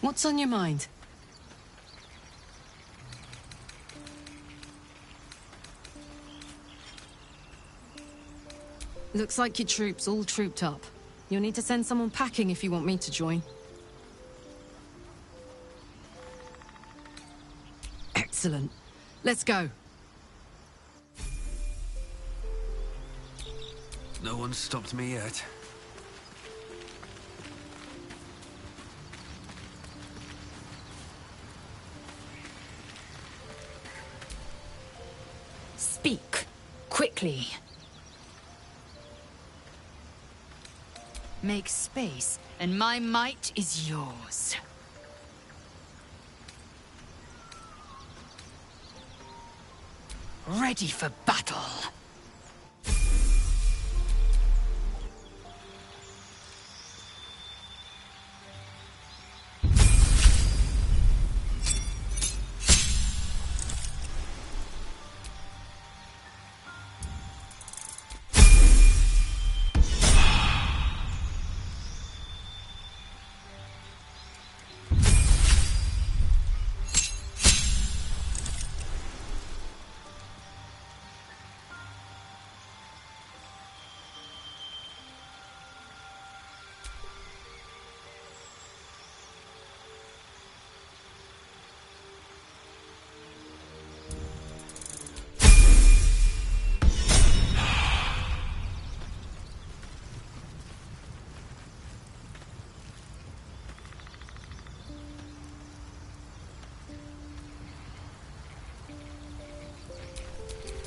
What's on your mind? Looks like your troops all trooped up. You'll need to send someone packing if you want me to join. Excellent. Let's go. No one's stopped me yet. Speak. Quickly. Make space, and my might is yours. Ready for battle.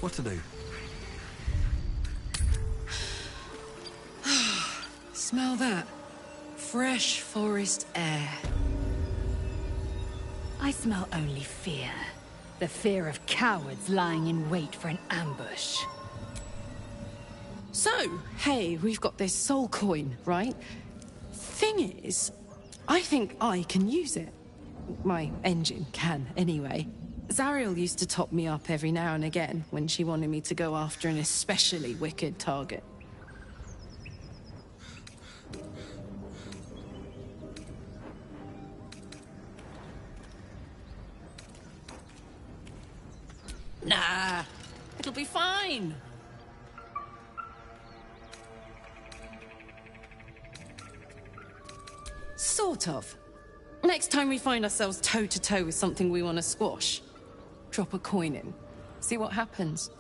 What to do? Smell that? Fresh forest air. I smell only fear. The fear of cowards lying in wait for an ambush. So, hey, we've got this soul coin, right? Thing is, I think I can use it. My engine can, anyway. Zariel used to top me up every now and again when she wanted me to go after an especially wicked target. Nah, it'll be fine. Sort of. Next time we find ourselves toe-to-toe with something we want to squash, drop a coin in. See what happens.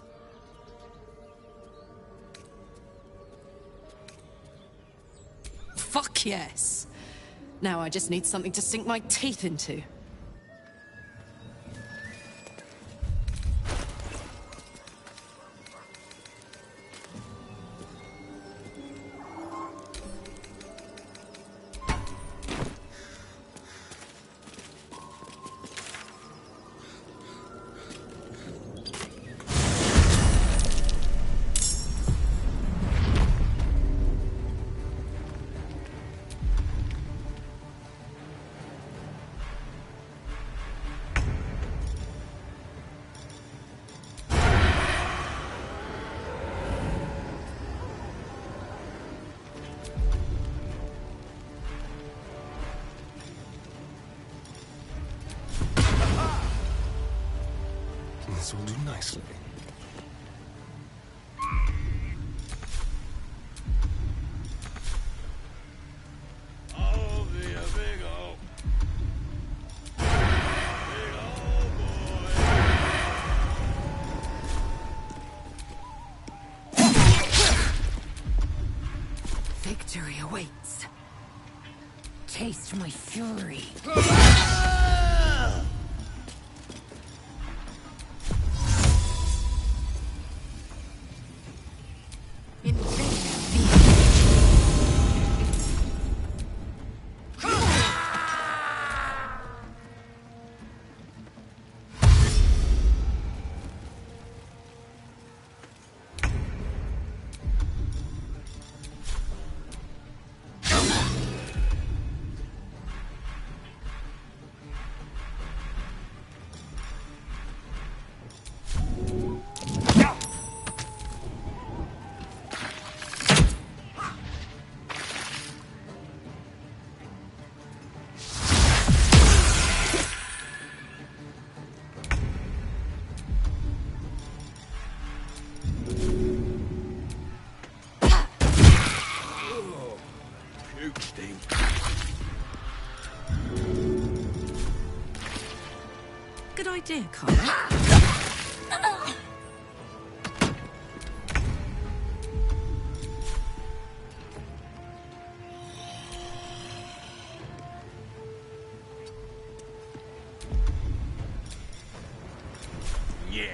Fuck yes. Now I just need something to sink my teeth into. This will do nicely. I'll be a big old... big old boy. Victory awaits. Taste my fury. idea, Karlach. Yeah.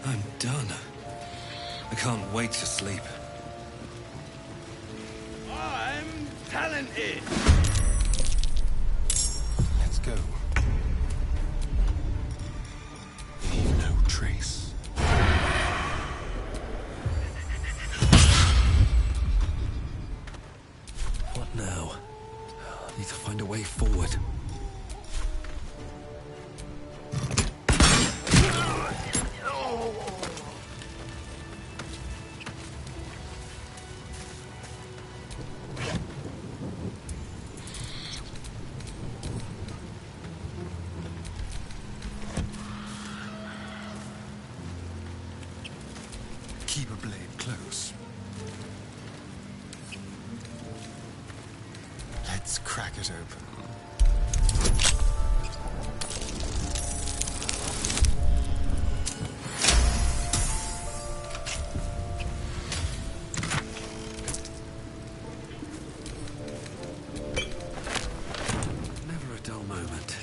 I'm done. I can't wait to sleep. I'm talented. Let's go. Leave no trace. What now? I need to find a way forward. Keep a blade close. Let's crack it open. Never a dull moment.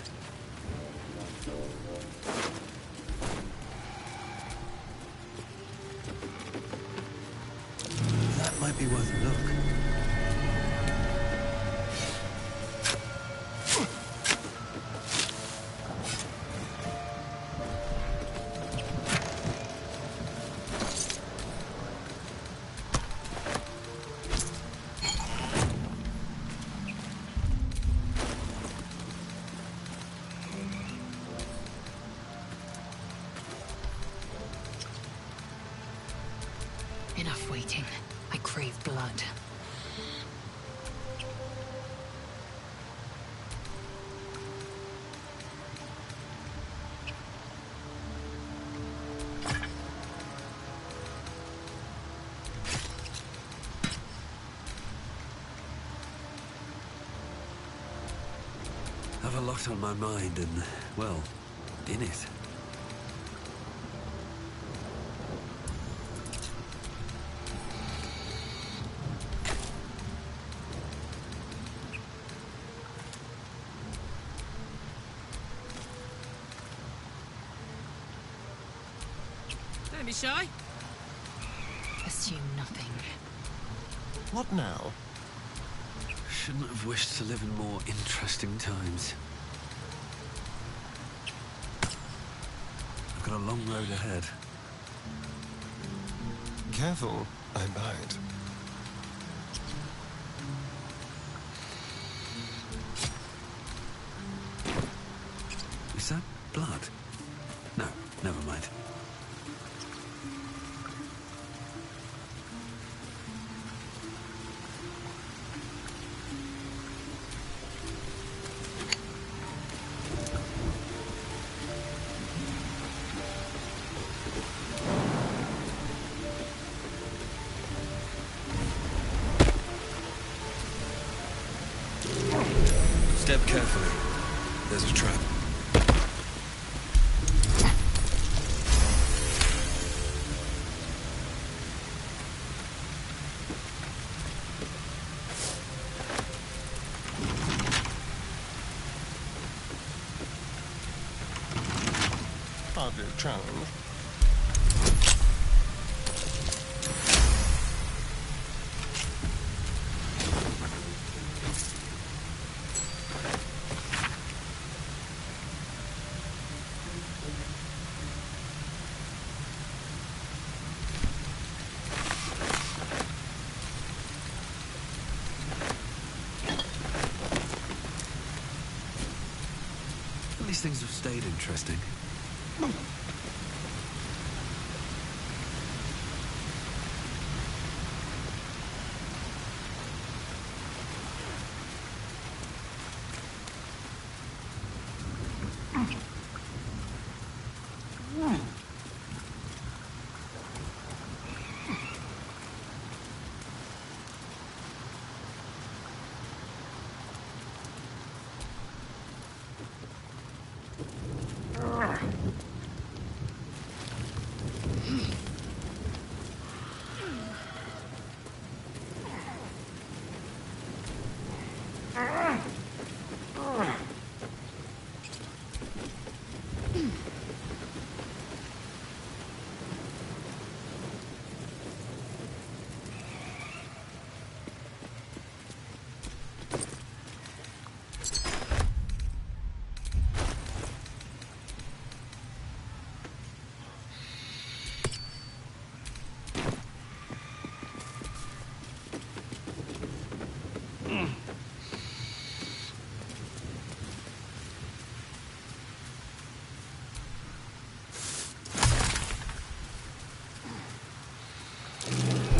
That might be worth a look. Enough waiting. I crave blood. Have a lot on my mind and, well, in it. Don't be shy. Assume nothing. What now? Shouldn't have wished to live in more interesting times. I've got a long road ahead. Careful, I bite. Is that blood? No, never mind. Step carefully. There's a trap. Hardly a challenge. These things have stayed interesting.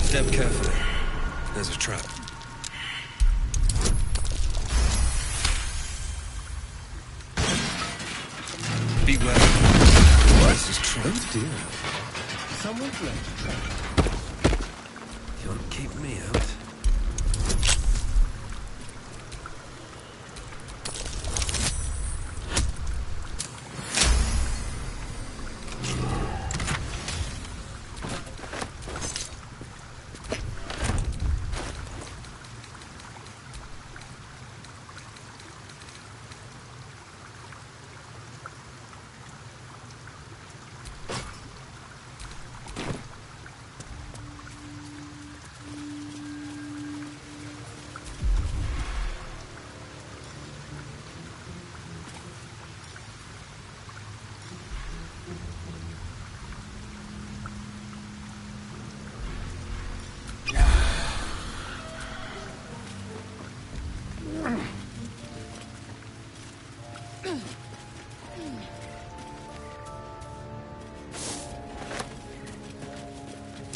Step carefully. There's a trap. Beware. This is trapped. Oh dear. Someone's left a trap. Can't keep me out.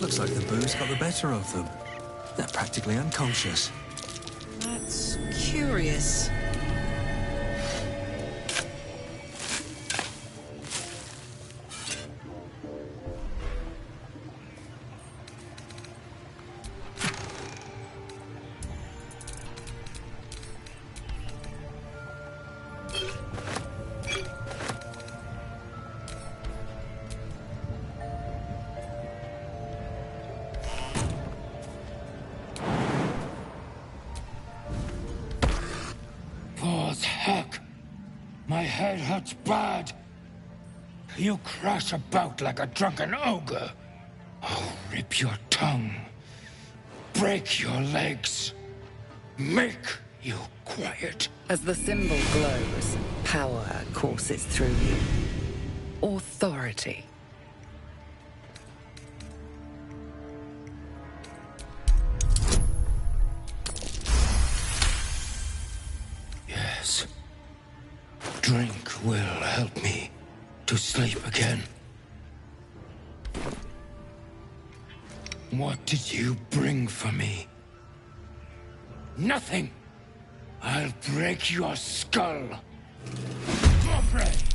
Looks like the booze got the better of them. They're practically unconscious. That's curious. Heck, my head hurts bad. You crash about like a drunken ogre. I'll rip your tongue, break your legs, make you quiet. As the symbol glows, power courses through you. Authority. Yes. Drink will help me to sleep again. What did you bring for me? Nothing! I'll break your skull! Joffrey!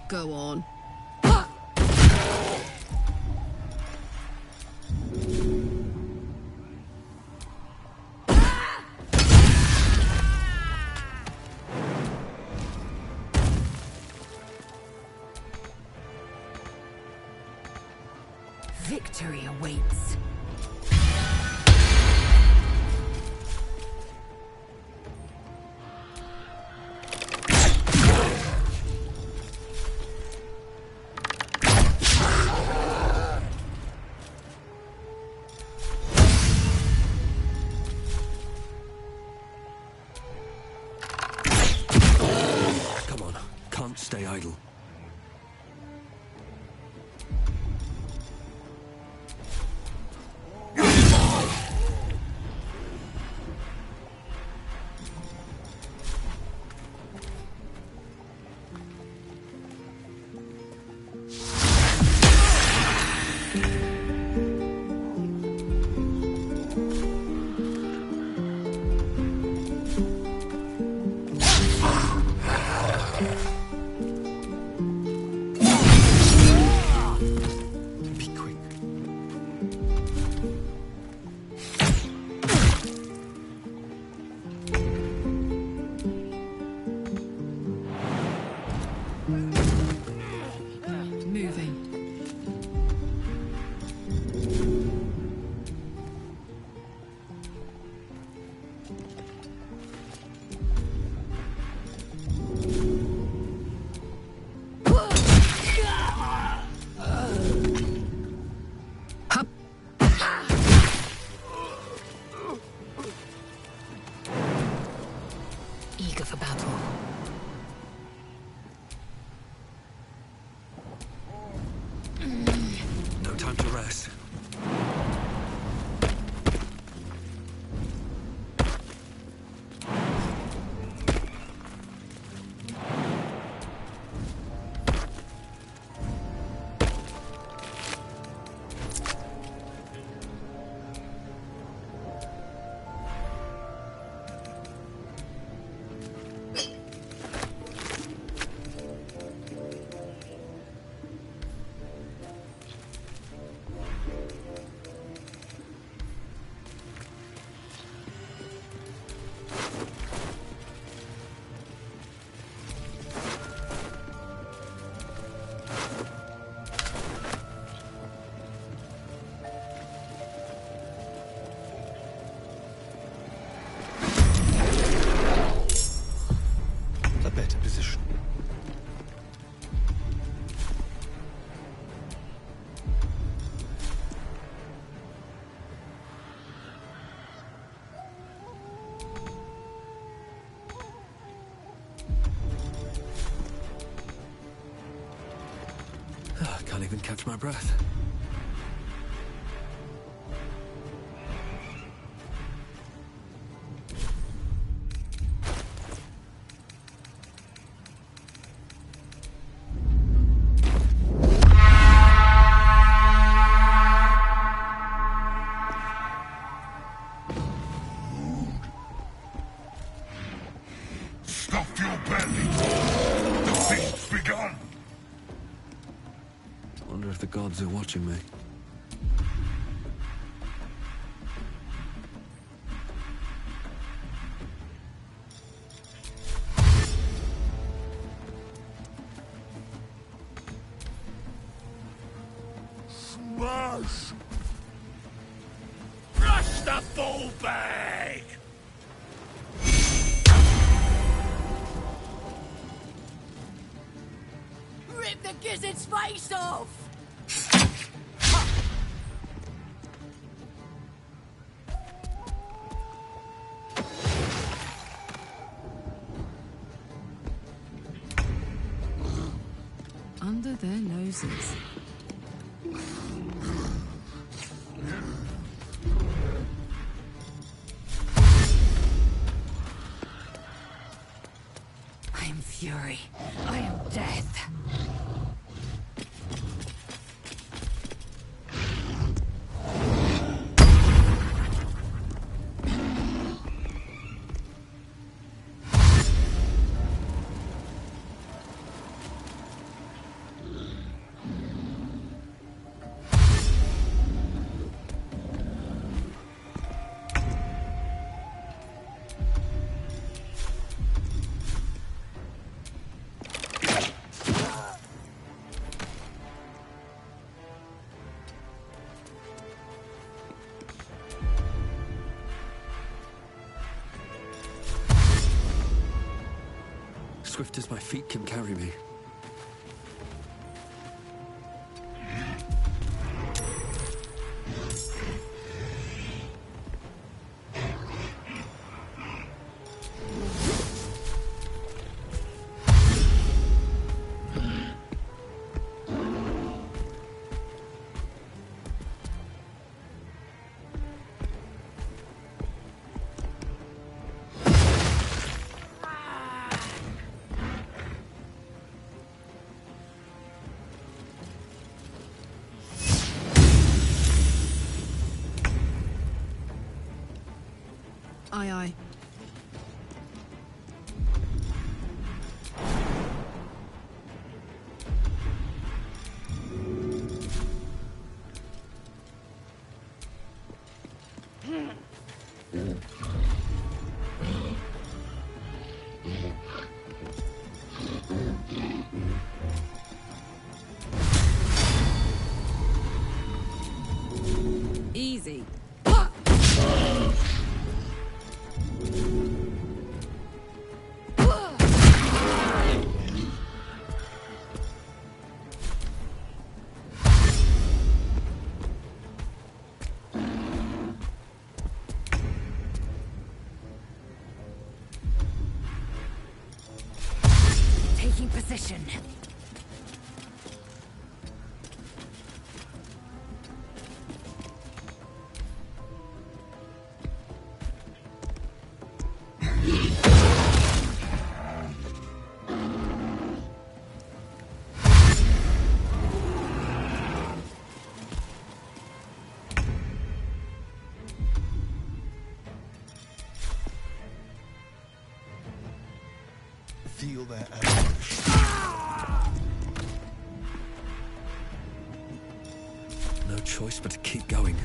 Go on. Can't even catch my breath. Stuff your belly. The feast's begun. Wonder if the gods are watching me. Smash! Rush the full bag! Rip the gizzard's face off! Under their noses. I am fury. I am death. Swift as my feet can carry me. Aye, aye. Easy. Taking position. Feel that anguish. No choice but to keep going.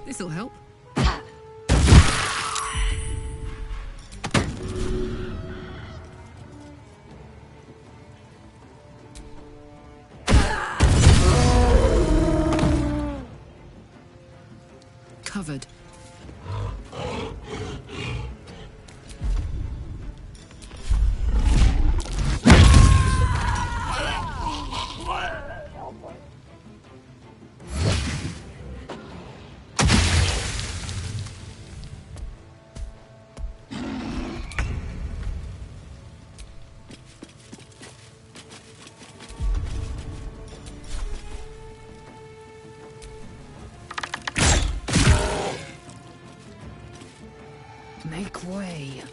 This'll help. Covered. Make way.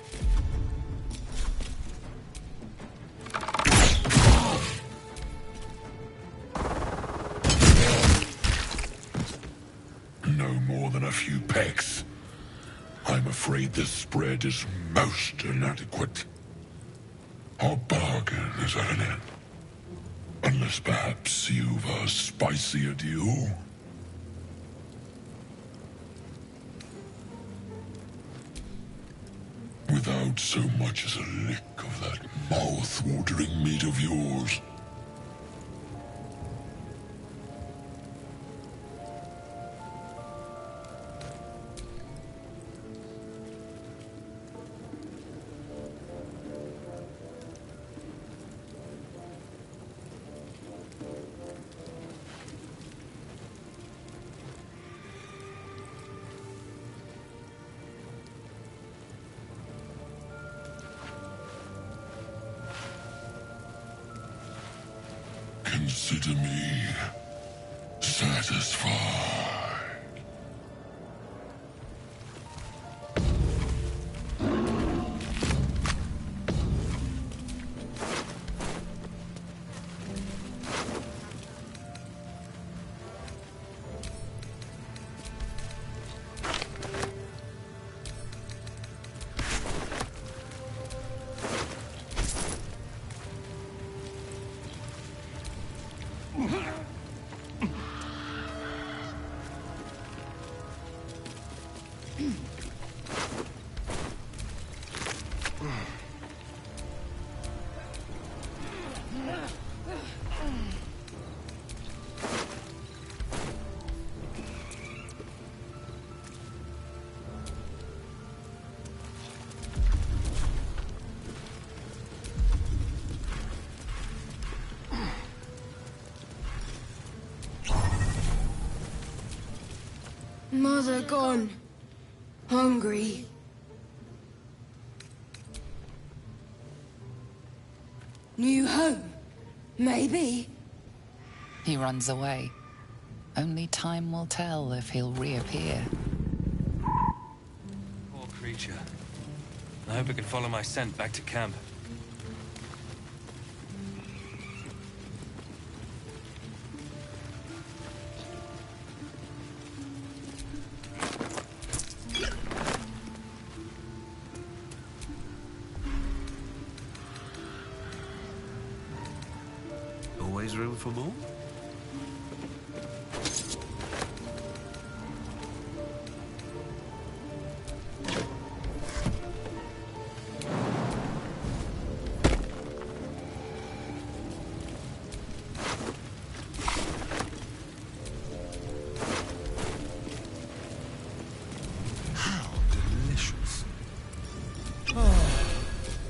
No more than a few pecks. I'm afraid this spread is most inadequate. Our bargain is at an end. Unless perhaps you've a spicier deal? Without so much as a lick of that mouth-watering meat of yours. Consider me satisfied. Mother gone. Hungry. New home, maybe? He runs away. Only time will tell if he'll reappear. Poor creature. I hope it can follow my scent back to camp. Always room for more? How delicious.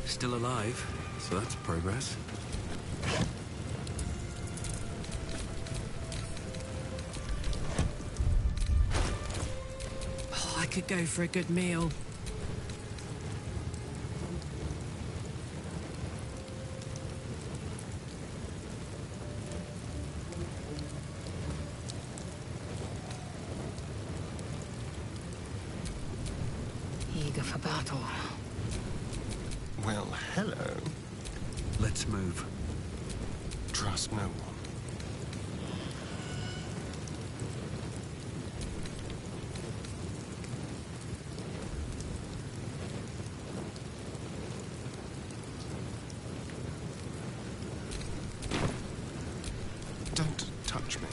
Still alive, so that's progress. Could go for a good meal. Eager for battle. Well, hello. Let's move. Trust no one. Don't touch me.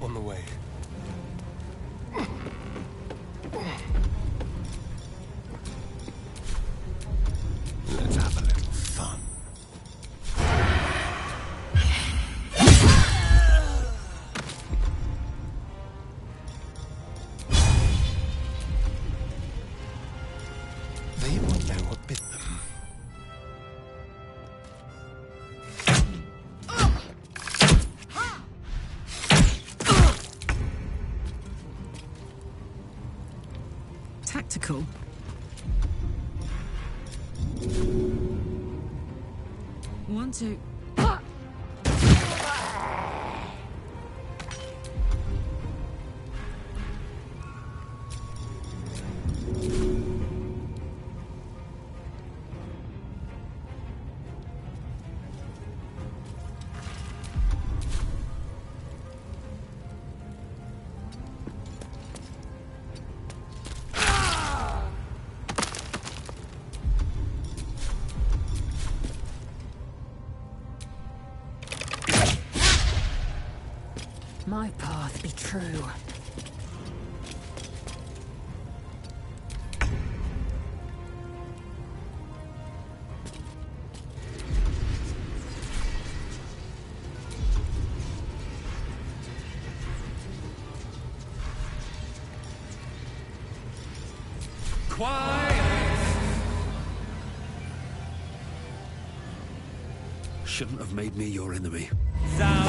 On the way. Let's have a little fun. They won't know what bit them. Tactical. One, two. My path be true. Shouldn't have made me your enemy. Time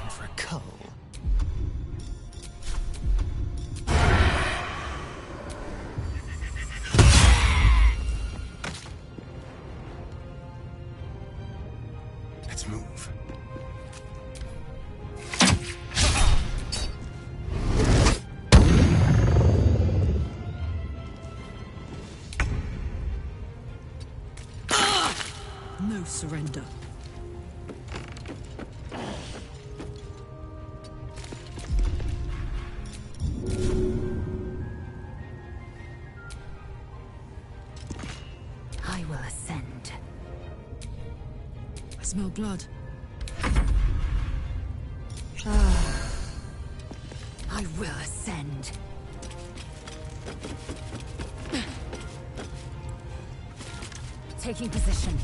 for a cull. Let's move. No surrender. I will ascend. I smell blood. I will ascend. Taking position.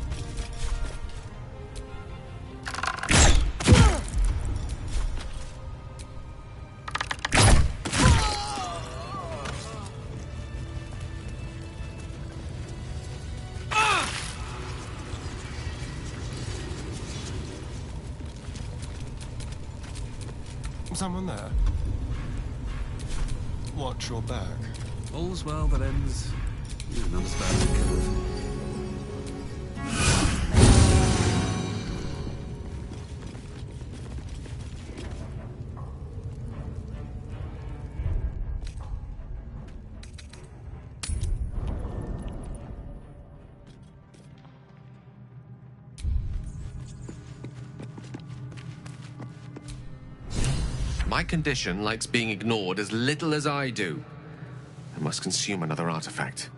Someone there? Watch your back. All's well that ends. Not as bad as it could have. My condition likes being ignored as little as I do. I must consume another artifact.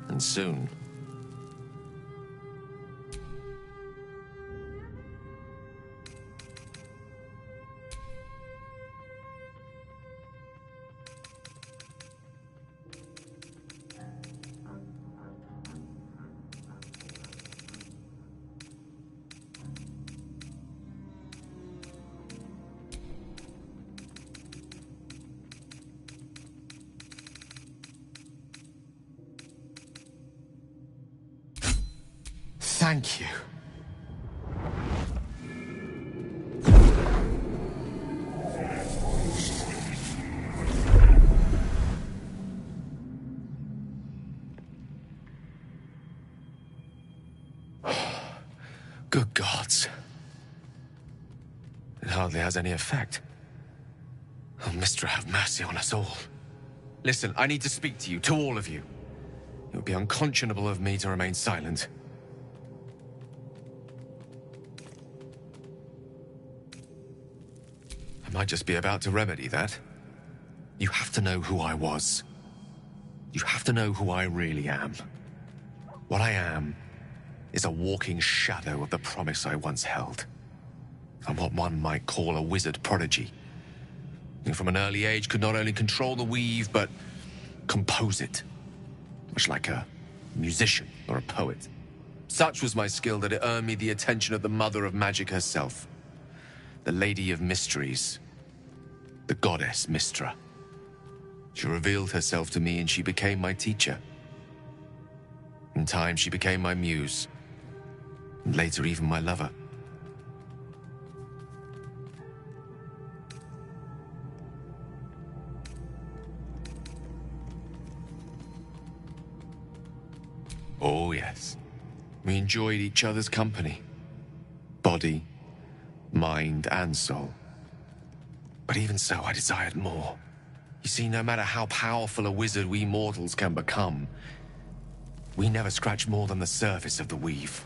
And soon. Thank you. Good gods. It hardly has any effect. Oh, Mystra, have mercy on us all. Listen, I need to speak to you, to all of you. It would be unconscionable of me to remain silent. I might just be about to remedy that. You have to know who I was. You have to know who I really am. What I am is a walking shadow of the promise I once held. I'm what one might call a wizard prodigy. And from an early age could not only control the weave, but compose it. Much like a musician or a poet. Such was my skill that it earned me the attention of the mother of magic herself. The Lady of Mysteries. The goddess Mystra. She revealed herself to me and she became my teacher. In time, she became my muse. And later, even my lover. Oh, yes. We enjoyed each other's company. Body, mind, and soul. But even so, I desired more. You see, no matter how powerful a wizard we mortals can become, we never scratch more than the surface of the weave.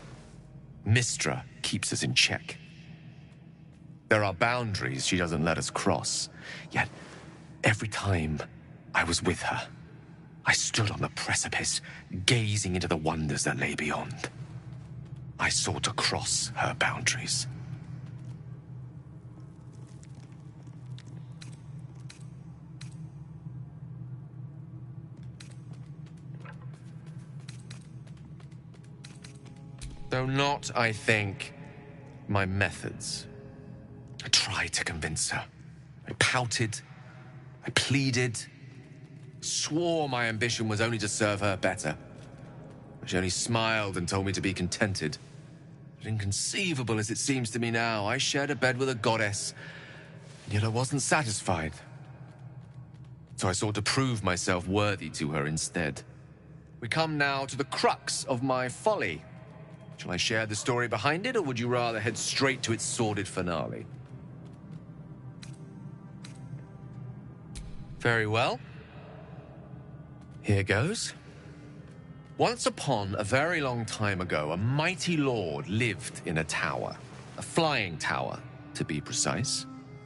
Mystra keeps us in check. There are boundaries she doesn't let us cross. Yet, every time I was with her, I stood on the precipice, gazing into the wonders that lay beyond. I sought to cross her boundaries. Though not, I think, my methods. I tried to convince her. I pouted. I pleaded. Swore my ambition was only to serve her better. She only smiled and told me to be contented. But inconceivable as it seems to me now, I shared a bed with a goddess, and yet I wasn't satisfied. So I sought to prove myself worthy to her instead. We come now to the crux of my folly. Shall I share the story behind it, or would you rather head straight to its sordid finale? Very well. Here goes. Once upon a very long time ago, a mighty lord lived in a tower. A flying tower, to be precise.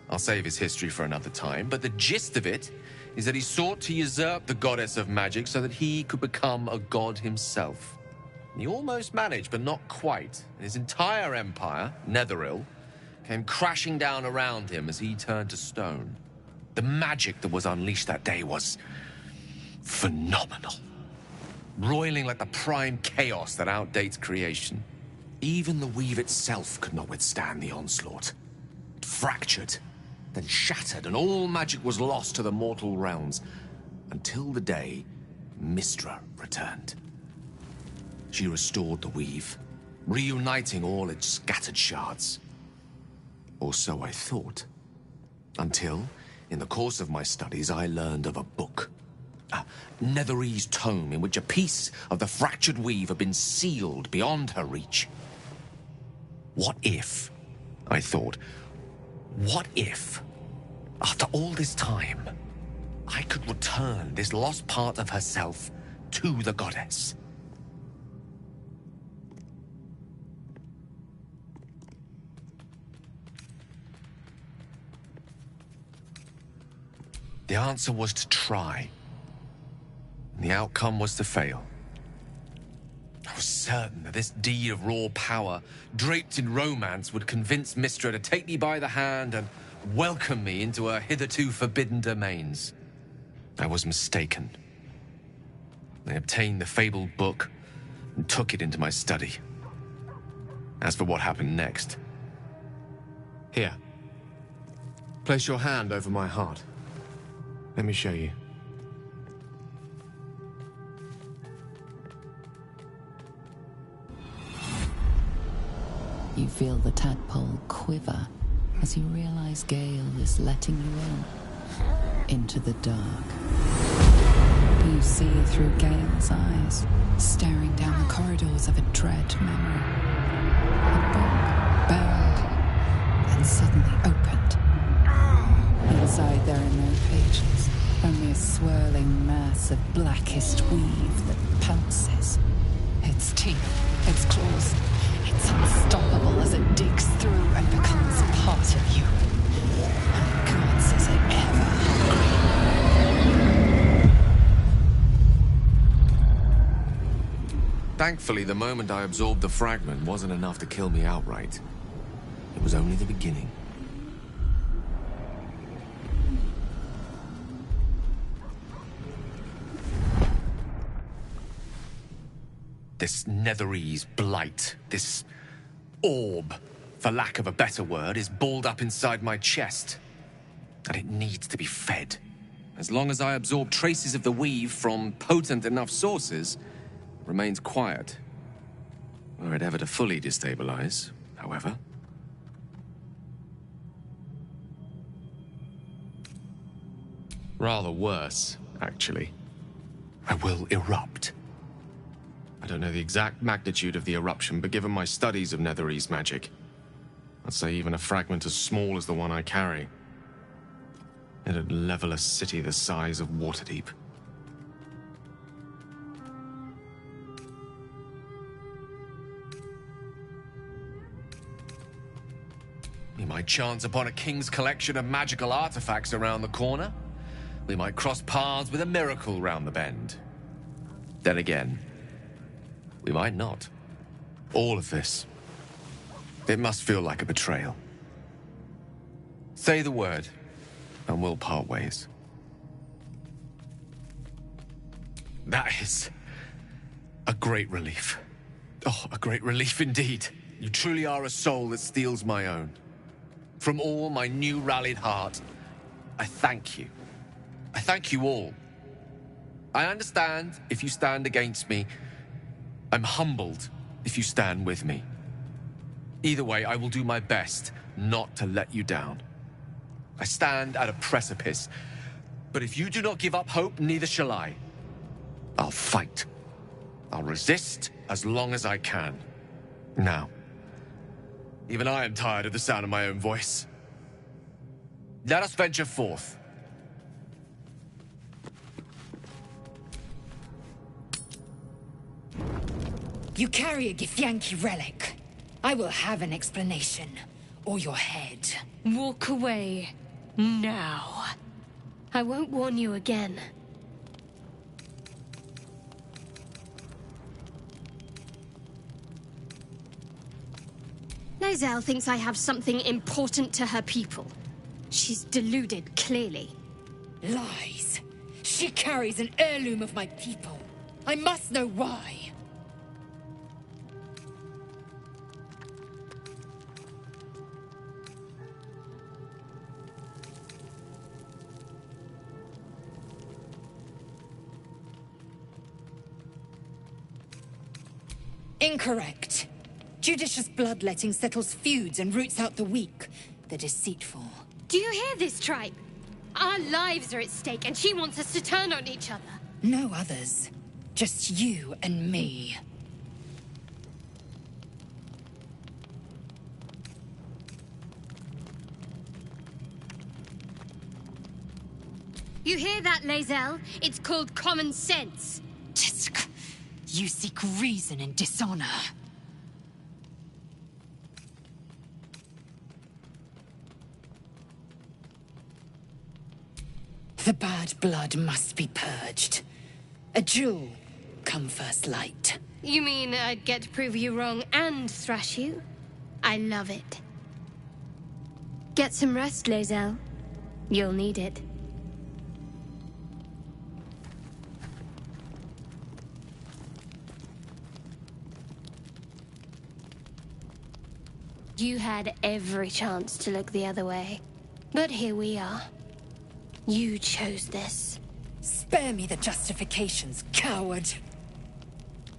I'll save his history for another time, but the gist of it is that he sought to usurp the goddess of magic so that he could become a god himself. He almost managed, but not quite. His entire empire, Netheril, came crashing down around him as he turned to stone. The magic that was unleashed that day was phenomenal. Roiling like the prime chaos that outdates creation. Even the weave itself could not withstand the onslaught. It fractured, then shattered, and all magic was lost to the mortal realms, until the day Mystra returned. She restored the weave, reuniting all its scattered shards. Or so I thought. Until, in the course of my studies, I learned of a book. A Netherese tome in which a piece of the fractured weave had been sealed beyond her reach. What if, I thought, what if, after all this time, I could return this lost part of herself to the goddess? The answer was to try. And the outcome was to fail. I was certain that this deed of raw power, draped in romance, would convince Mystra to take me by the hand and welcome me into her hitherto forbidden domains. I was mistaken. I obtained the fabled book and took it into my study. As for what happened next... Here. Place your hand over my heart. Let me show you. You feel the tadpole quiver as you realize Gale is letting you into the dark. You see through Gale's eyes, staring down the corridors of a dread memory. A book bound, then suddenly opened. Inside there are no pages, only a swirling mass of blackest weave that pounces. Its teeth, its claws, it's unstoppable as it digs through and becomes part of you. And gods, is it ever hungry. Thankfully, the moment I absorbed the fragment wasn't enough to kill me outright. It was only the beginning. This Netherese blight, this orb, for lack of a better word, is balled up inside my chest. And it needs to be fed. As long as I absorb traces of the weave from potent enough sources, it remains quiet. Were it ever to fully destabilize, however. Rather worse, actually. I will erupt. I don't know the exact magnitude of the eruption, but given my studies of Netherese magic, I'd say even a fragment as small as the one I carry, it'd level a city the size of Waterdeep. We might chance upon a king's collection of magical artifacts around the corner. We might cross paths with a miracle round the bend. Then again, we might not. All of this, it must feel like a betrayal. Say the word, and we'll part ways. That is a great relief. Oh, a great relief indeed. You truly are a soul that steals my own. From all my new rallied heart, I thank you. I thank you all. I understand if you stand against me. I'm humbled if you stand with me. Either way, I will do my best not to let you down. I stand at a precipice, but if you do not give up hope, neither shall I. I'll fight. I'll resist as long as I can. Now, even I am tired of the sound of my own voice. Let us venture forth. You carry a Githyanki relic. I will have an explanation. Or your head. Walk away. Now. I won't warn you again. Lae'zel thinks I have something important to her people. She's deluded, clearly. Lies. She carries an heirloom of my people. I must know why. Incorrect. Judicious bloodletting settles feuds and roots out the weak, the deceitful. Do you hear this, tribe? Our lives are at stake, and she wants us to turn on each other. No others. Just you and me. You hear that, Lae'zel? It's called common sense. Tisk. You seek reason in dishonor. The bad blood must be purged. A jewel come first light. You mean I'd get to prove you wrong and thrash you? I love it. Get some rest, Lae'zel. You'll need it. You had every chance to look the other way. But here we are. You chose this. Spare me the justifications, coward.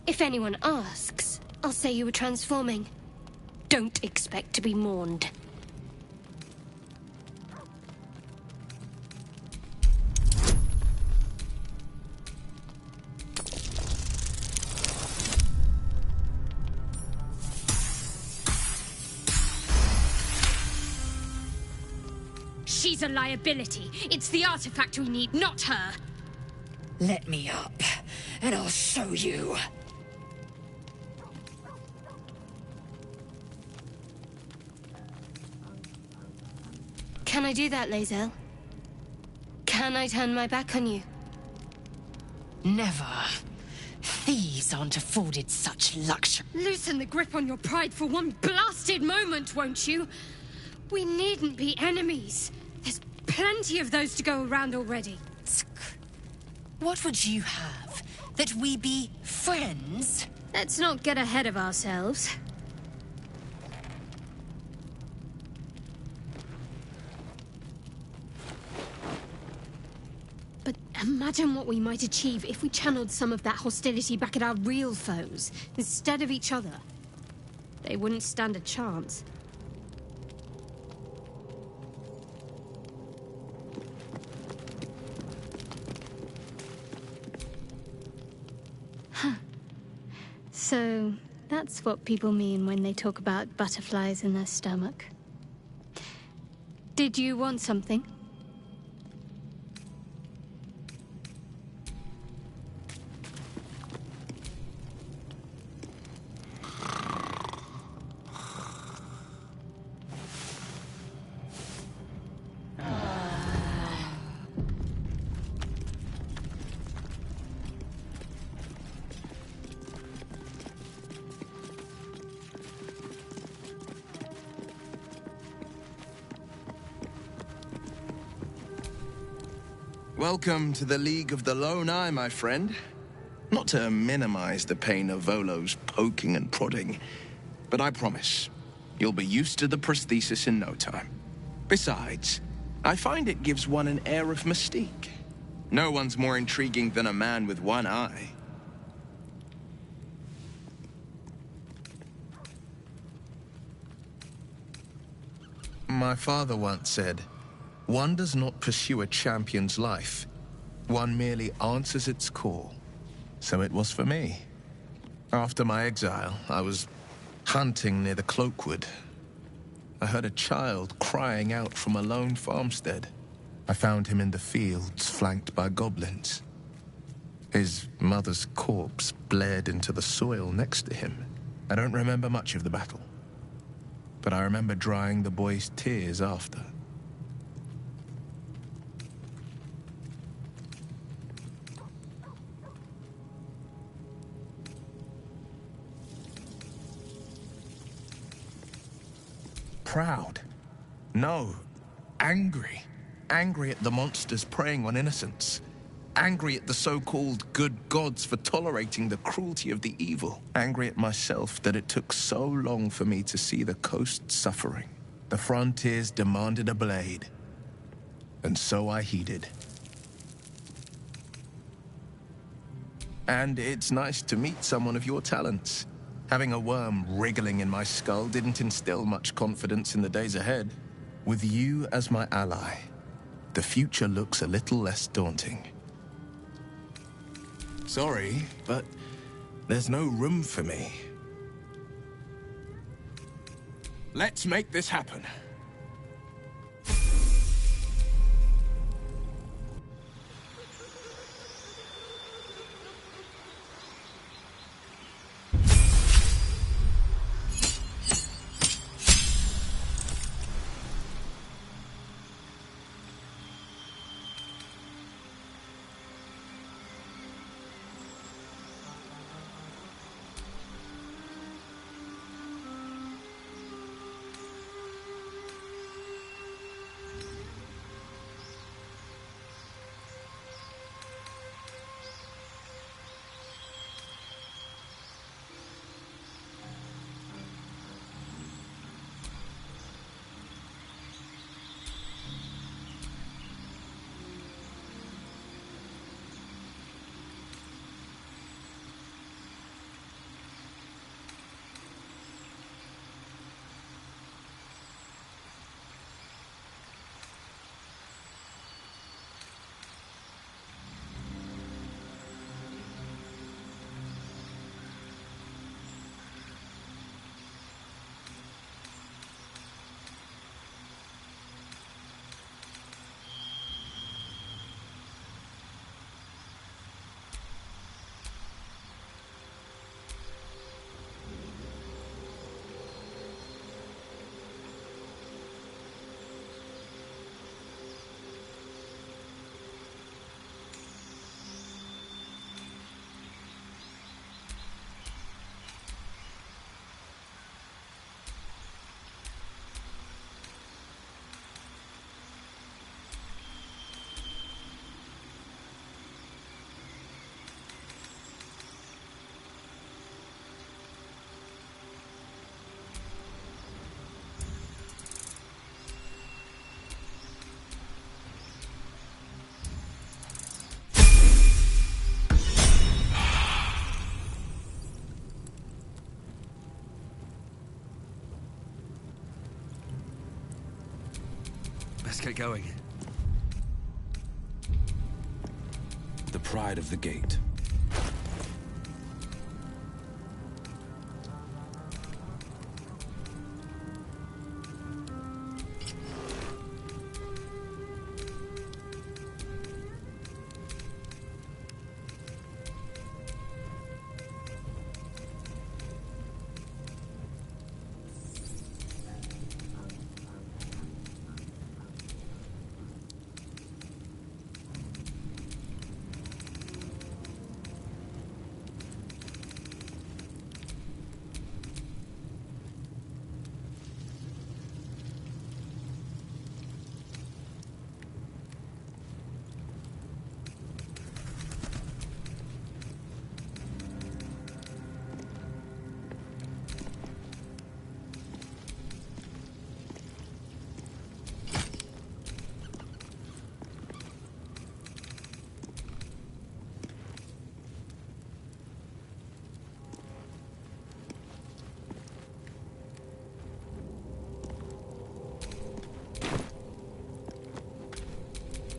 If anyone asks, I'll say you were transforming. Don't expect to be mourned. She's a liability. It's the artifact we need, not her. Let me up, and I'll show you. Can I do that, Lae'zel? Can I turn my back on you? Never. thieves aren't afforded such luxury. Loosen the grip on your pride for one blasted moment, won't you? We needn't be enemies. There's plenty of those to go around already. What would you have? That we be friends? Let's not get ahead of ourselves. But imagine what we might achieve if we channeled some of that hostility back at our real foes, instead of each other. They wouldn't stand a chance. So, that's what people mean when they talk about butterflies in their stomach. Did you want something? Welcome to the League of the Lone Eye, my friend. Not to minimize the pain of Volo's poking and prodding, but I promise, you'll be used to the prosthesis in no time. Besides, I find it gives one an air of mystique. No one's more intriguing than a man with one eye. My father once said, "One does not pursue a champion's life. One merely answers its call." So it was for me. After my exile, I was hunting near the Cloakwood. I heard a child crying out from a lone farmstead. I found him in the fields, flanked by goblins. His mother's corpse bled into the soil next to him. I don't remember much of the battle, but I remember drying the boy's tears after. Proud? No. Angry. Angry at the monsters preying on innocents. Angry at the so-called good gods for tolerating the cruelty of the evil. Angry at myself that it took so long for me to see the coast suffering. The frontiers demanded a blade. And so I heeded. And it's nice to meet someone of your talents. Having a worm wriggling in my skull didn't instill much confidence in the days ahead. With you as my ally, the future looks a little less daunting. Sorry, but there's no room for me. Let's make this happen. Let's get going. The pride of the gate.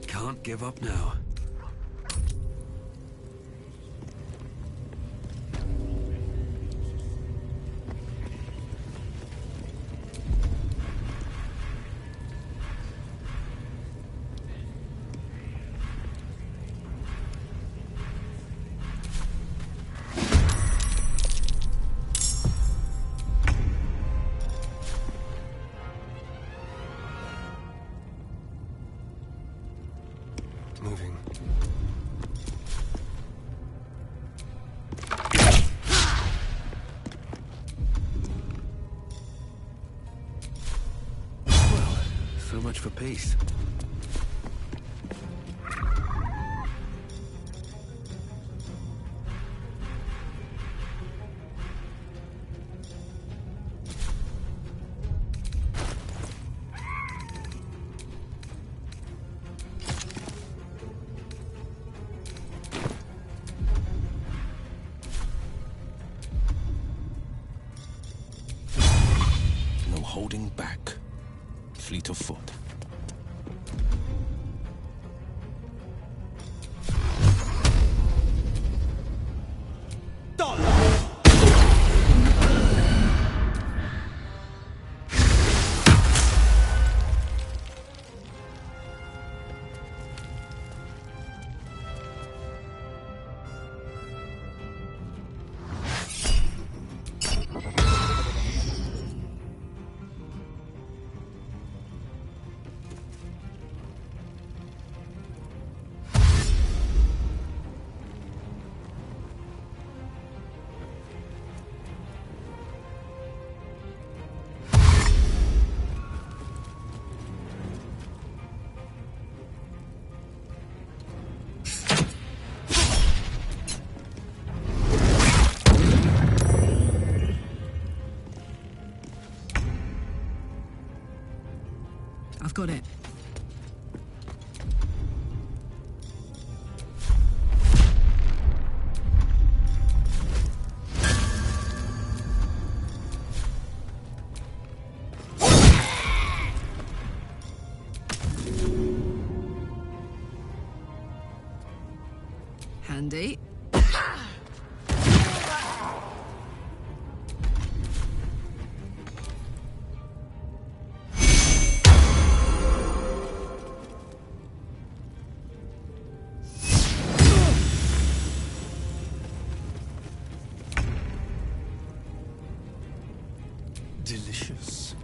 Can't give up now. Moving. Well, so much for peace. Holding back. Fleet of foot. I've got it. Handy. Delicious.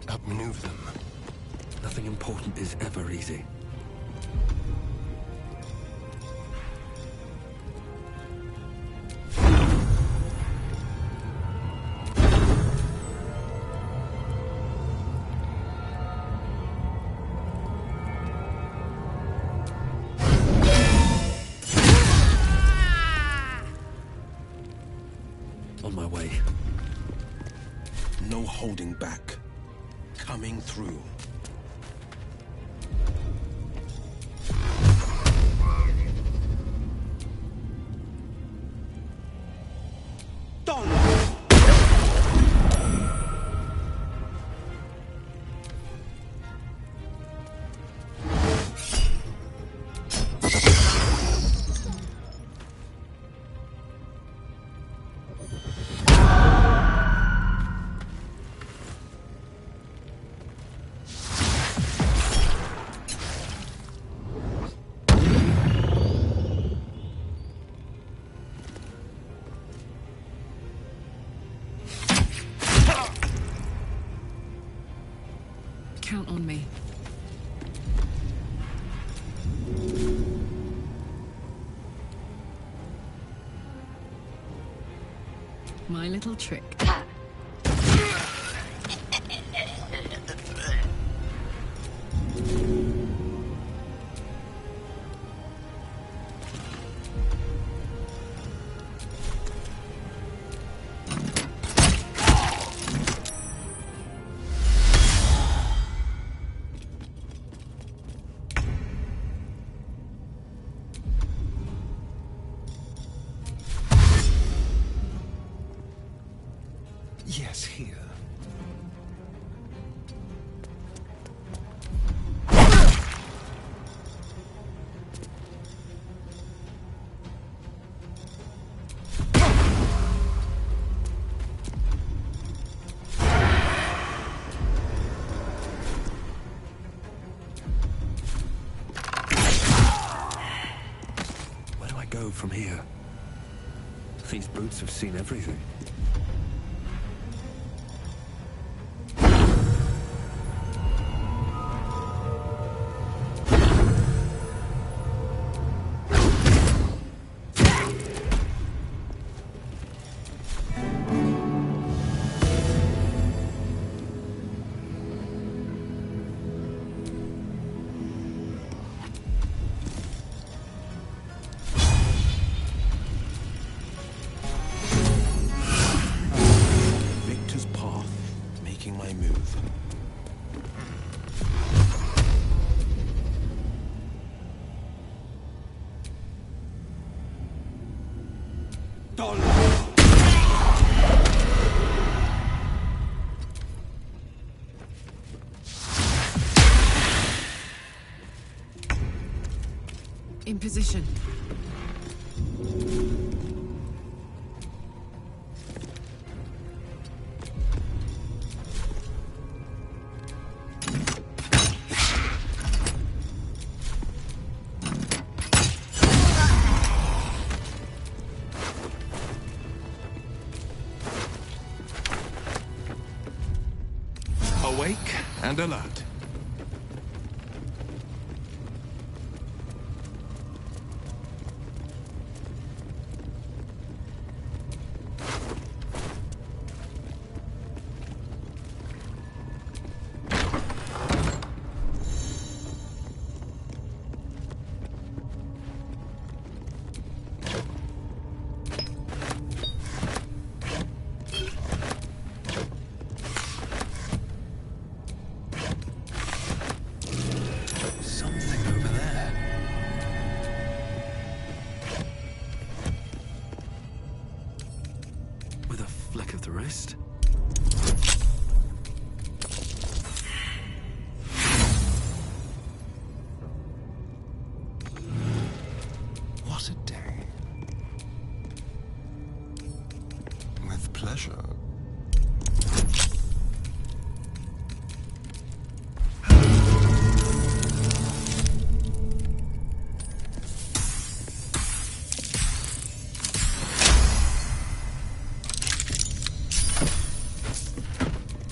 Outmaneuver them. Nothing important is ever easy. On my way. No holding back. Coming through. count on me. My little trick. Yes, here. Where do I go from here? These boots have seen everything. In position. Awake and alert.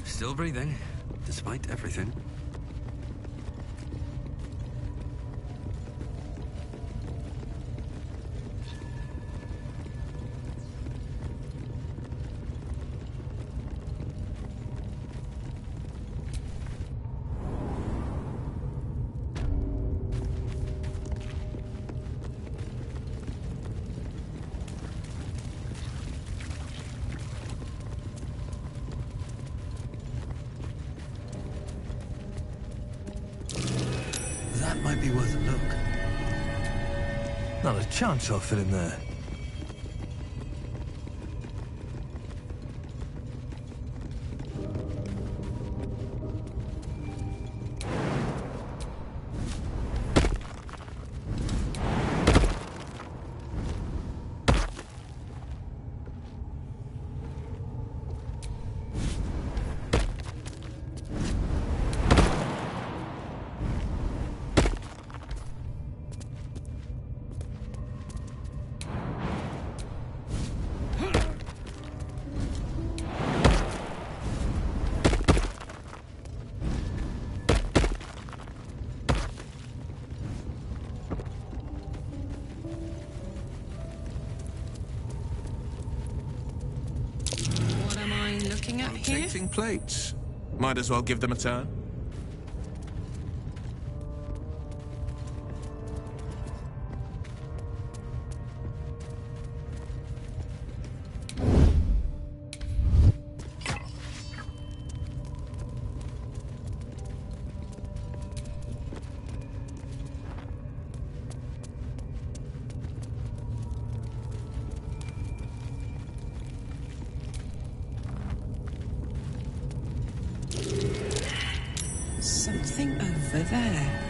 Still breathing, despite everything. Might be worth a look. Not a chance I'll fit in there. anything up here? Rotating plates. Might as well give them a turn. Something over there.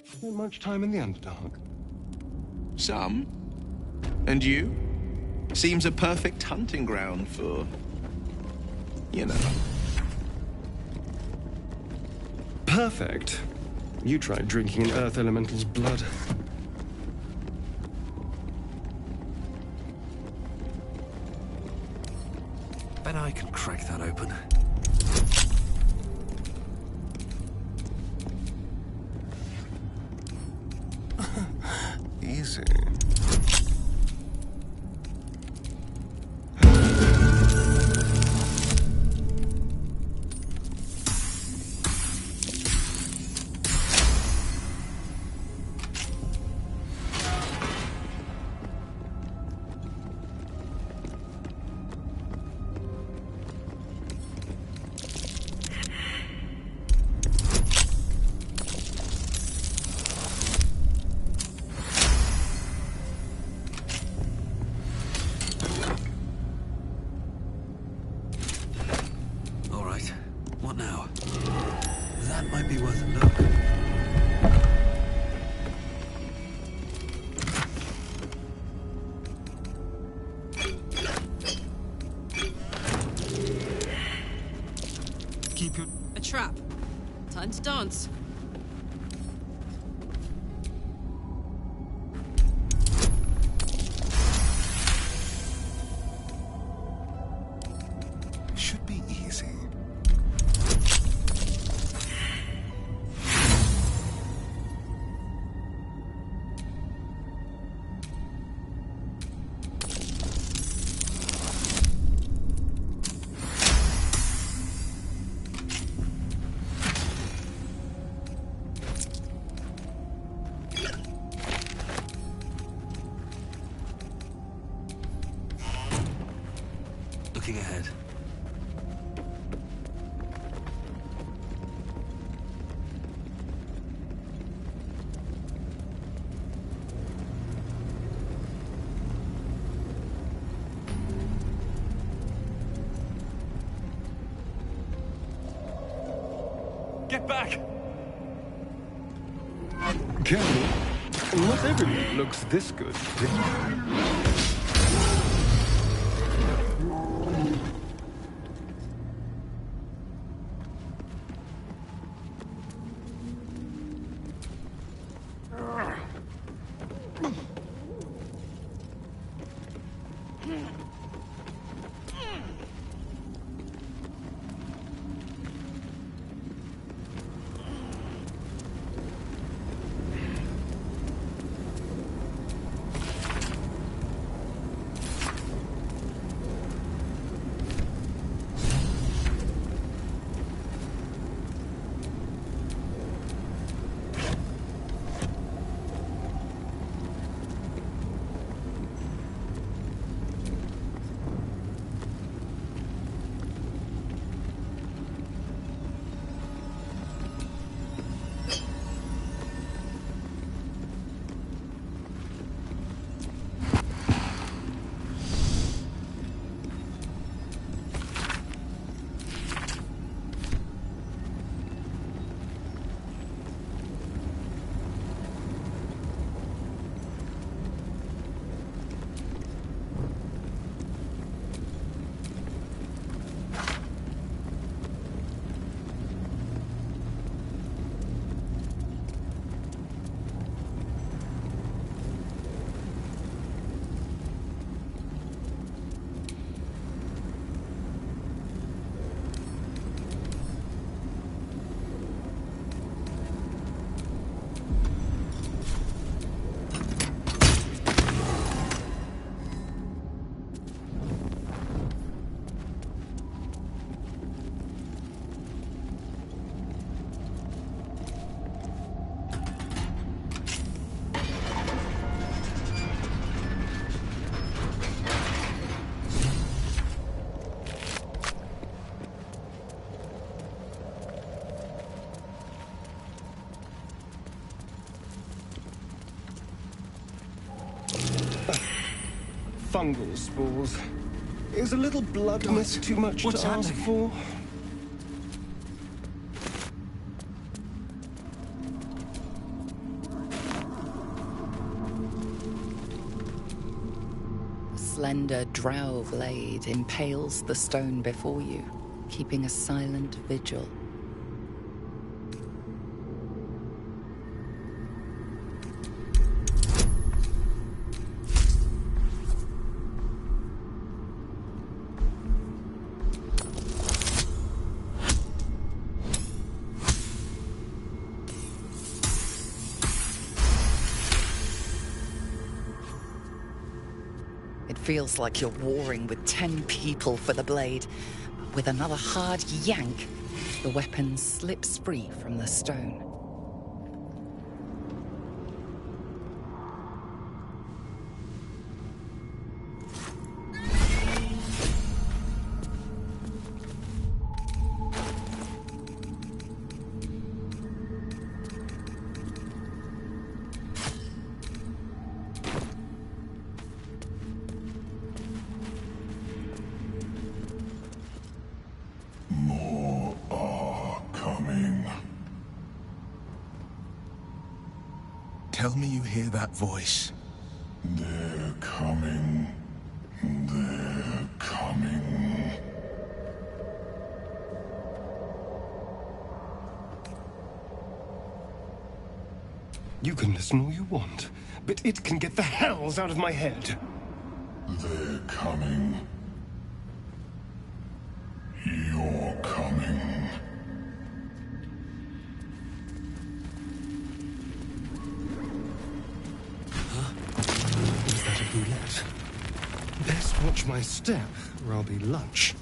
Spent much time in the Underdark. Some. And you? Seems a perfect hunting ground for... you know. Perfect. You tried drinking an Earth Elemental's blood. Bet I can crack that open. Easy. Dance. Should be easy. Looking ahead. Get back! Careful. Not everyone looks this good. fungal spores. Is a little blood mist too much to ask for? A slender drow blade impales the stone before you, keeping a silent vigil. Feels like you're warring with 10 people for the blade. With another hard yank, the weapon slips free from the stone. Tell me you hear that voice. They're coming. They're coming. You can listen all you want, but it can get the hells out of my head. They're coming. You're coming. Best watch my step, or I'll be lunch.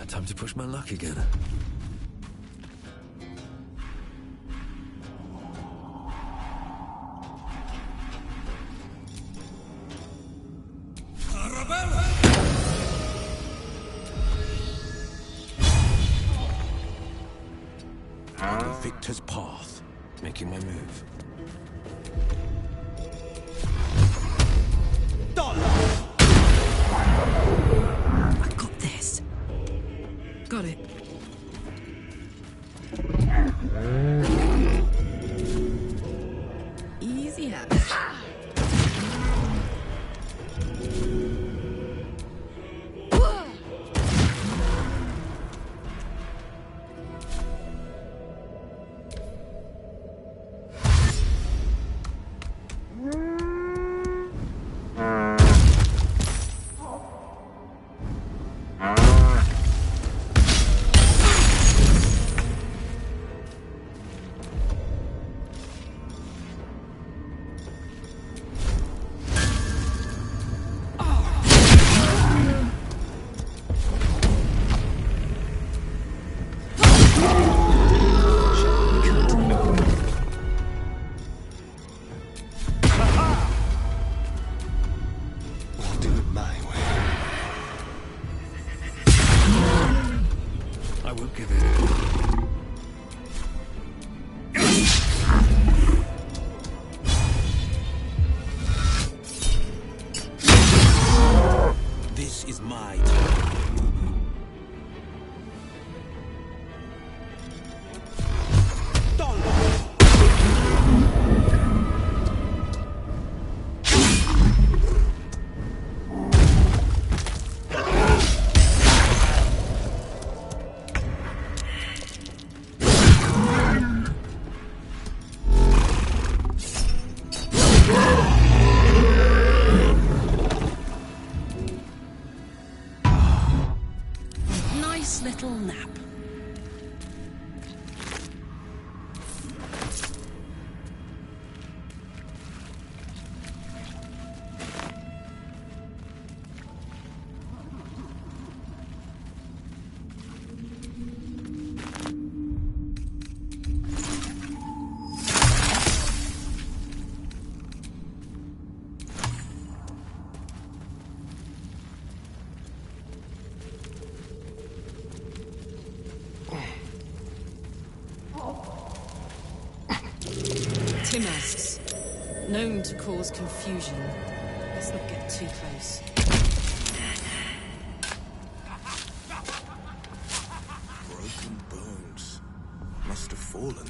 Time to push my luck again. On the victor's path, making my move. I got this. Got it. Easy as. Timasks. Known to cause confusion. Let's not get too close. Broken bones. Must have fallen.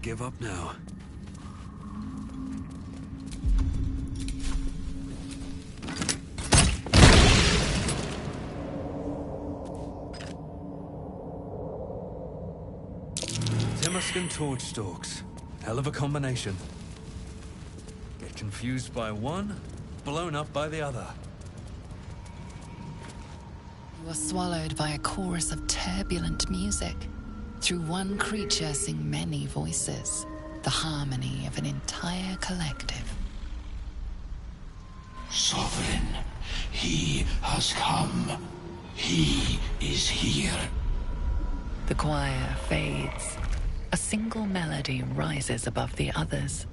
Give up now. Timask and torch stalks. Hell of a combination. Get confused by one, blown up by the other. You are swallowed by a chorus of turbulent music. Through one creature sing many voices, the harmony of an entire collective. Sovereign, he has come. He is here. The choir fades. A single melody rises above the others,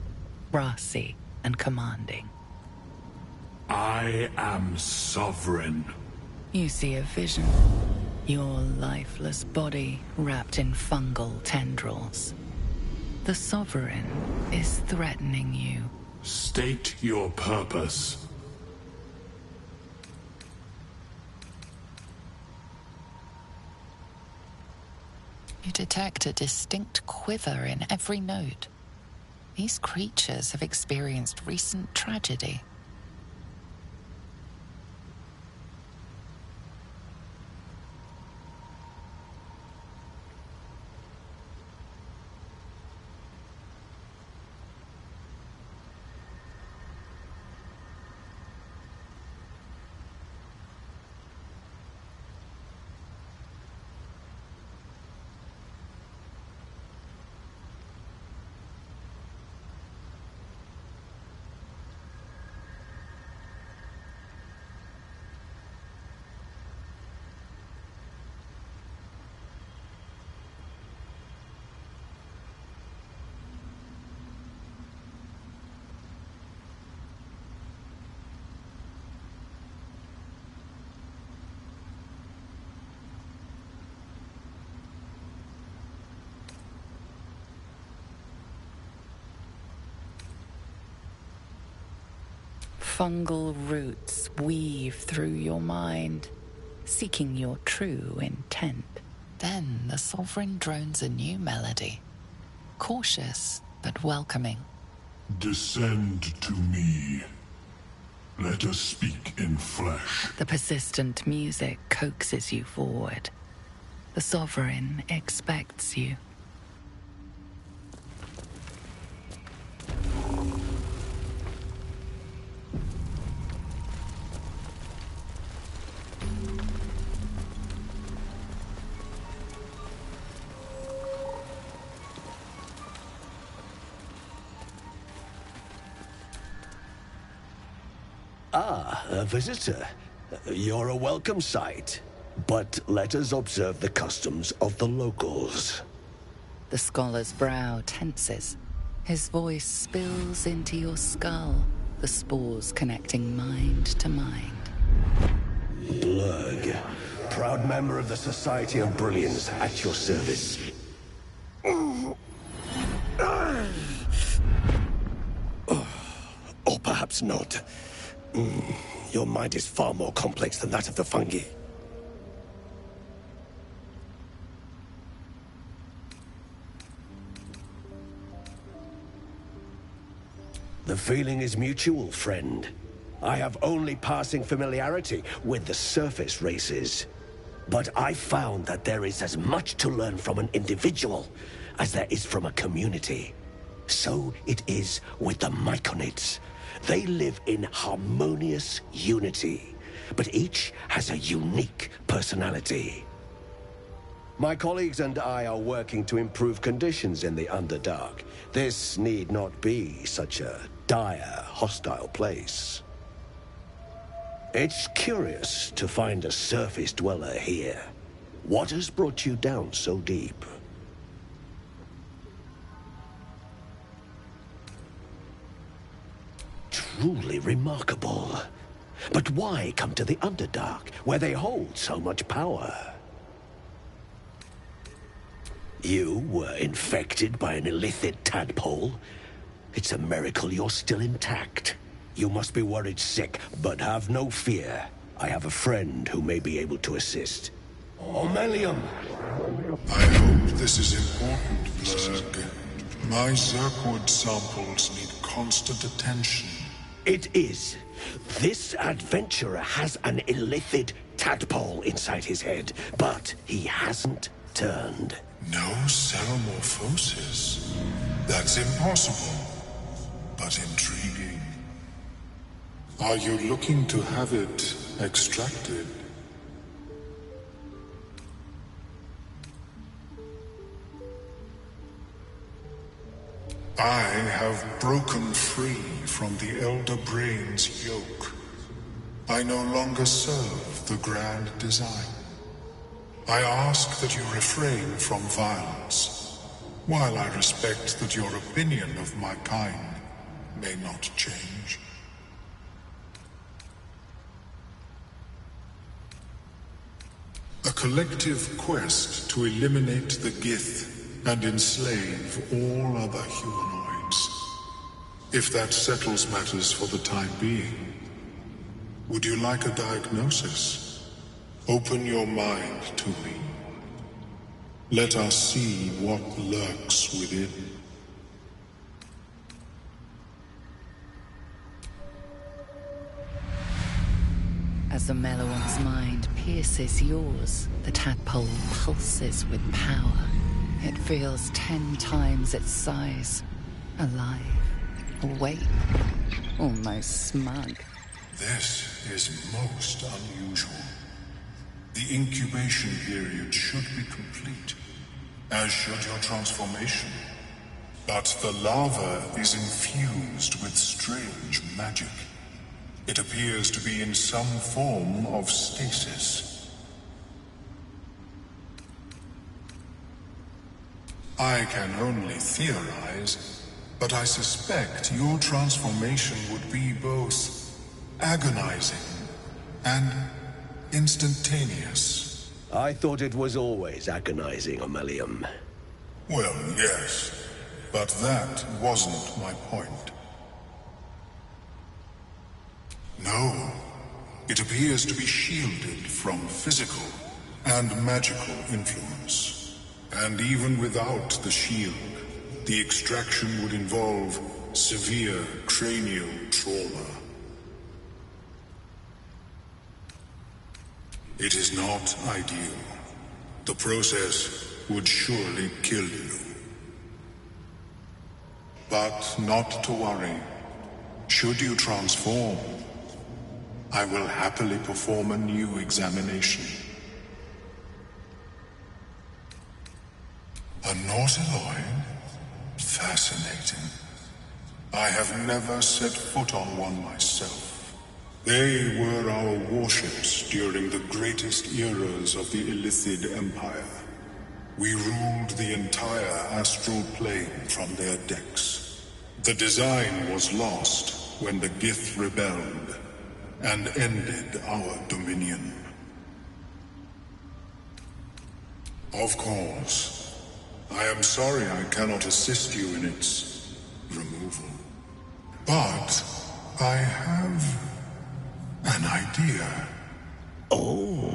brassy and commanding. I am sovereign. You see a vision. Your lifeless body wrapped in fungal tendrils. The Sovereign is threatening you. State your purpose. You detect a distinct quiver in every note. These creatures have experienced recent tragedy. Fungal roots weave through your mind, seeking your true intent. Then the Sovereign drones a new melody, cautious but welcoming. Descend to me. Let us speak in flesh. The persistent music coaxes you forward. The Sovereign expects you. Ah, a visitor. You're a welcome sight. But let us observe the customs of the locals. The scholar's brow tenses. His voice spills into your skull, the spores connecting mind to mind. Blurg, proud member of the Society of Brilliance, at your service. Or perhaps not. Your mind is far more complex than that of the fungi. The feeling is mutual, friend. I have only passing familiarity with the surface races. But I found that there is as much to learn from an individual as there is from a community. So it is with the Myconids. They live in harmonious unity, but each has a unique personality. My colleagues and I are working to improve conditions in the Underdark. This need not be such a dire, hostile place. It's curious to find a surface dweller here. What has brought you down so deep? Truly remarkable. But why come to the Underdark, where they hold so much power? You were infected by an illithid tadpole? It's a miracle you're still intact. You must be worried sick, but have no fear. I have a friend who may be able to assist. Omelium! I hope this is important, Blurg. My Zerkwood samples need constant attention. It is. This adventurer has an illithid tadpole inside his head, but he hasn't turned. No cell morphosis. That's impossible, but intriguing. Are you looking to have it extracted? I have broken free from the Elder Brain's yoke. I no longer serve the grand design. I ask that you refrain from violence, while I respect that your opinion of my kind may not change. A collective quest to eliminate the Gith and enslave all other humanoids. If that settles matters for the time being, would you like a diagnosis? Open your mind to me. Let us see what lurks within. As the Meloan's mind pierces yours, the tadpole pulses with power. It feels 10 times its size. Alive. Awake. Almost smug. This is most unusual. The incubation period should be complete, as should your transformation. But the larva is infused with strange magic. It appears to be in some form of stasis. I can only theorize, but I suspect your transformation would be both agonizing and instantaneous. I thought it was always agonizing, Omelium. Well, yes, but that wasn't my point. No, it appears to be shielded from physical and magical influence. And even without the shield, the extraction would involve severe cranial trauma. It is not ideal. The process would surely kill you. But not to worry. Should you transform, I will happily perform a new examination. A nautiloid? Fascinating. I have never set foot on one myself. They were our warships during the greatest eras of the Illithid Empire. We ruled the entire astral plane from their decks. The design was lost when the Gith rebelled and ended our dominion. Of course, I am sorry I cannot assist you in its removal. But I have an idea. Oh,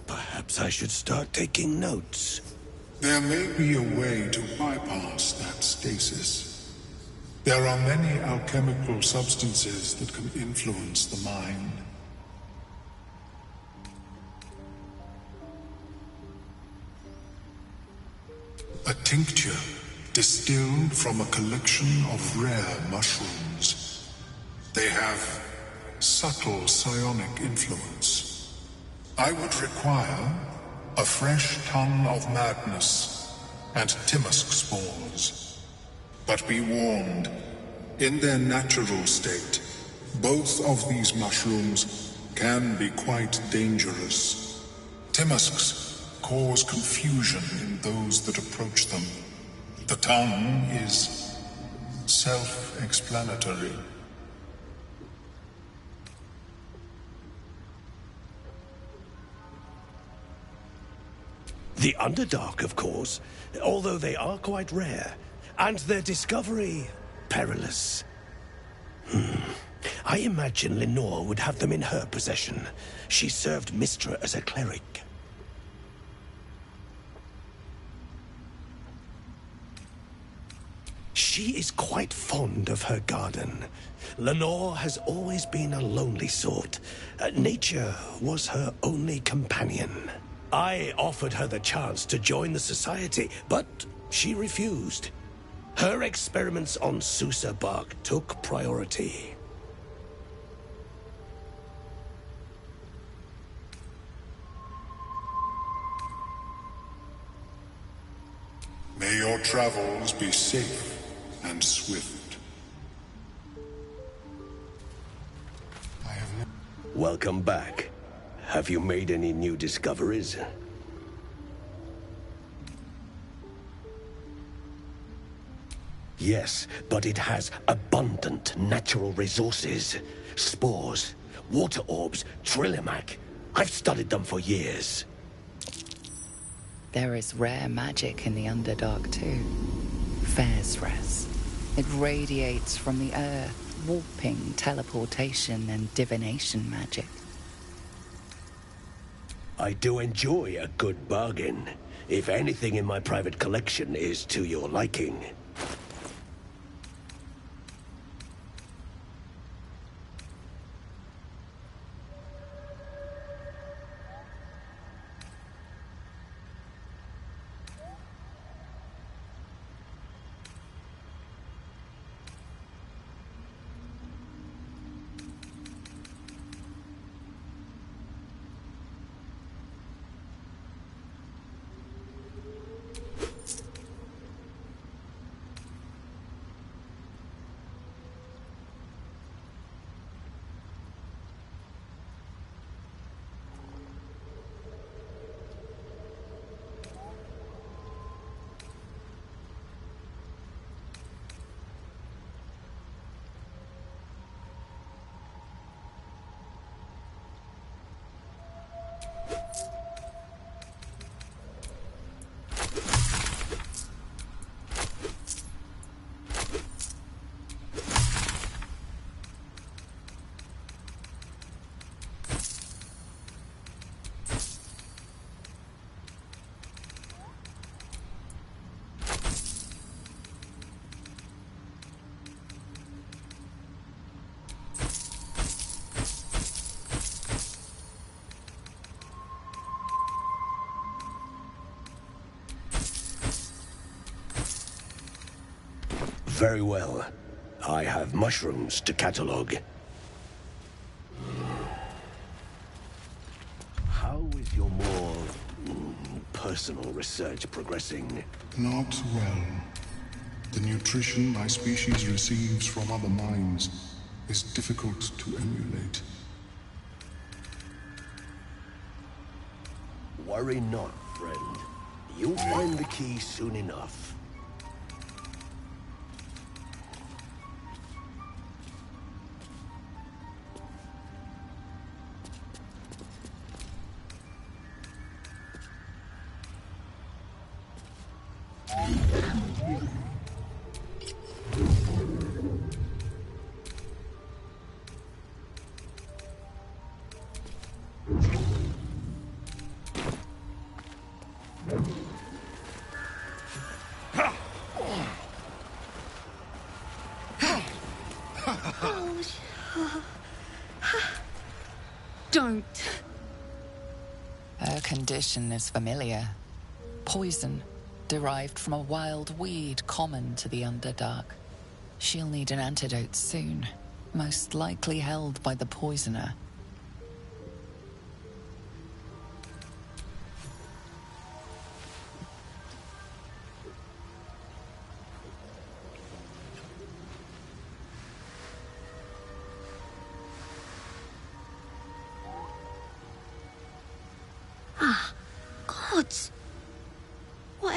perhaps I should start taking notes. There may be a way to bypass that stasis. There are many alchemical substances that can influence the mind. A tincture distilled from a collection of rare mushrooms. They have subtle psionic influence. I would require a fresh tongue of madness, and Timosk spores. But be warned, in their natural state, both of these mushrooms can be quite dangerous. Timusks cause confusion in those that approach them. The tongue is self-explanatory. The Underdark, of course, although they are quite rare, and their discovery perilous. I imagine Lenore would have them in her possession. She served Mistra as a cleric. She is quite fond of her garden. Lenore has always been a lonely sort. Nature was her only companion. I offered her the chance to join the society, but she refused. Her experiments on Susa bark took priority. May your travels be safe and swift. Welcome back. Have you made any new discoveries? Yes, but it has abundant natural resources. Spores, water orbs, Trillimac. I've studied them for years. There is rare magic in the Underdark too. Fairsres. It radiates from the earth, warping, teleportation, and divination magic. I do enjoy a good bargain, if anything in my private collection is to your liking. Very well. I have mushrooms to catalogue. How is your more personal research progressing? Not well. The nutrition my species receives from other minds is difficult to emulate. Worry not, friend. You'll find the key soon enough. Don't. Her condition is familiar. Poison, derived from a wild weed common to the Underdark. She'll need an antidote soon, most likely held by the poisoner.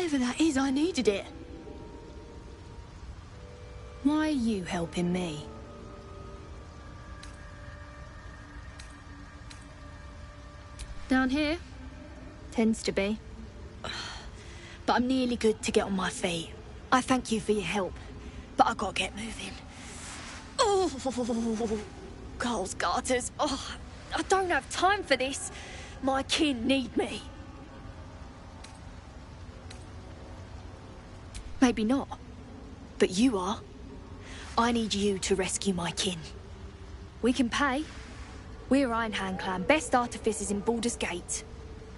Whatever that is, I needed it. Why are you helping me? Down here? Tends to be. But I'm nearly good to get on my feet. I thank you for your help, but I gotta get moving. Oh, Carl's garters. Oh, I don't have time for this. My kin need me. Maybe not, but you are. I need you to rescue my kin. We can pay. We're Ironhand clan, best artificers in Baldur's Gate.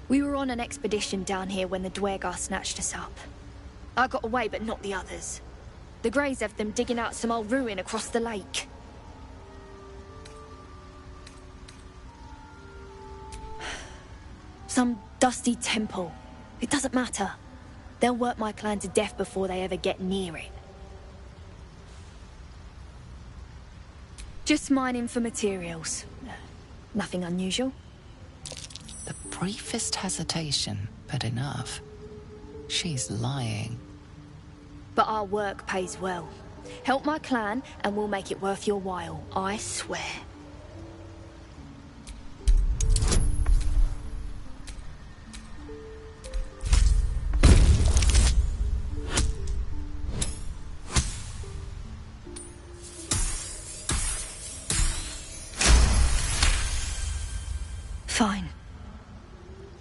We were on an expedition down here when the Dwergar snatched us up. I got away, but not the others. The Greys have them digging out some old ruin across the lake. Some dusty temple. It doesn't matter. They'll work my clan to death before they ever get near it. Just mining for materials. Nothing unusual. The briefest hesitation, but enough. She's lying. But our work pays well. Help my clan and we'll make it worth your while, I swear. Fine.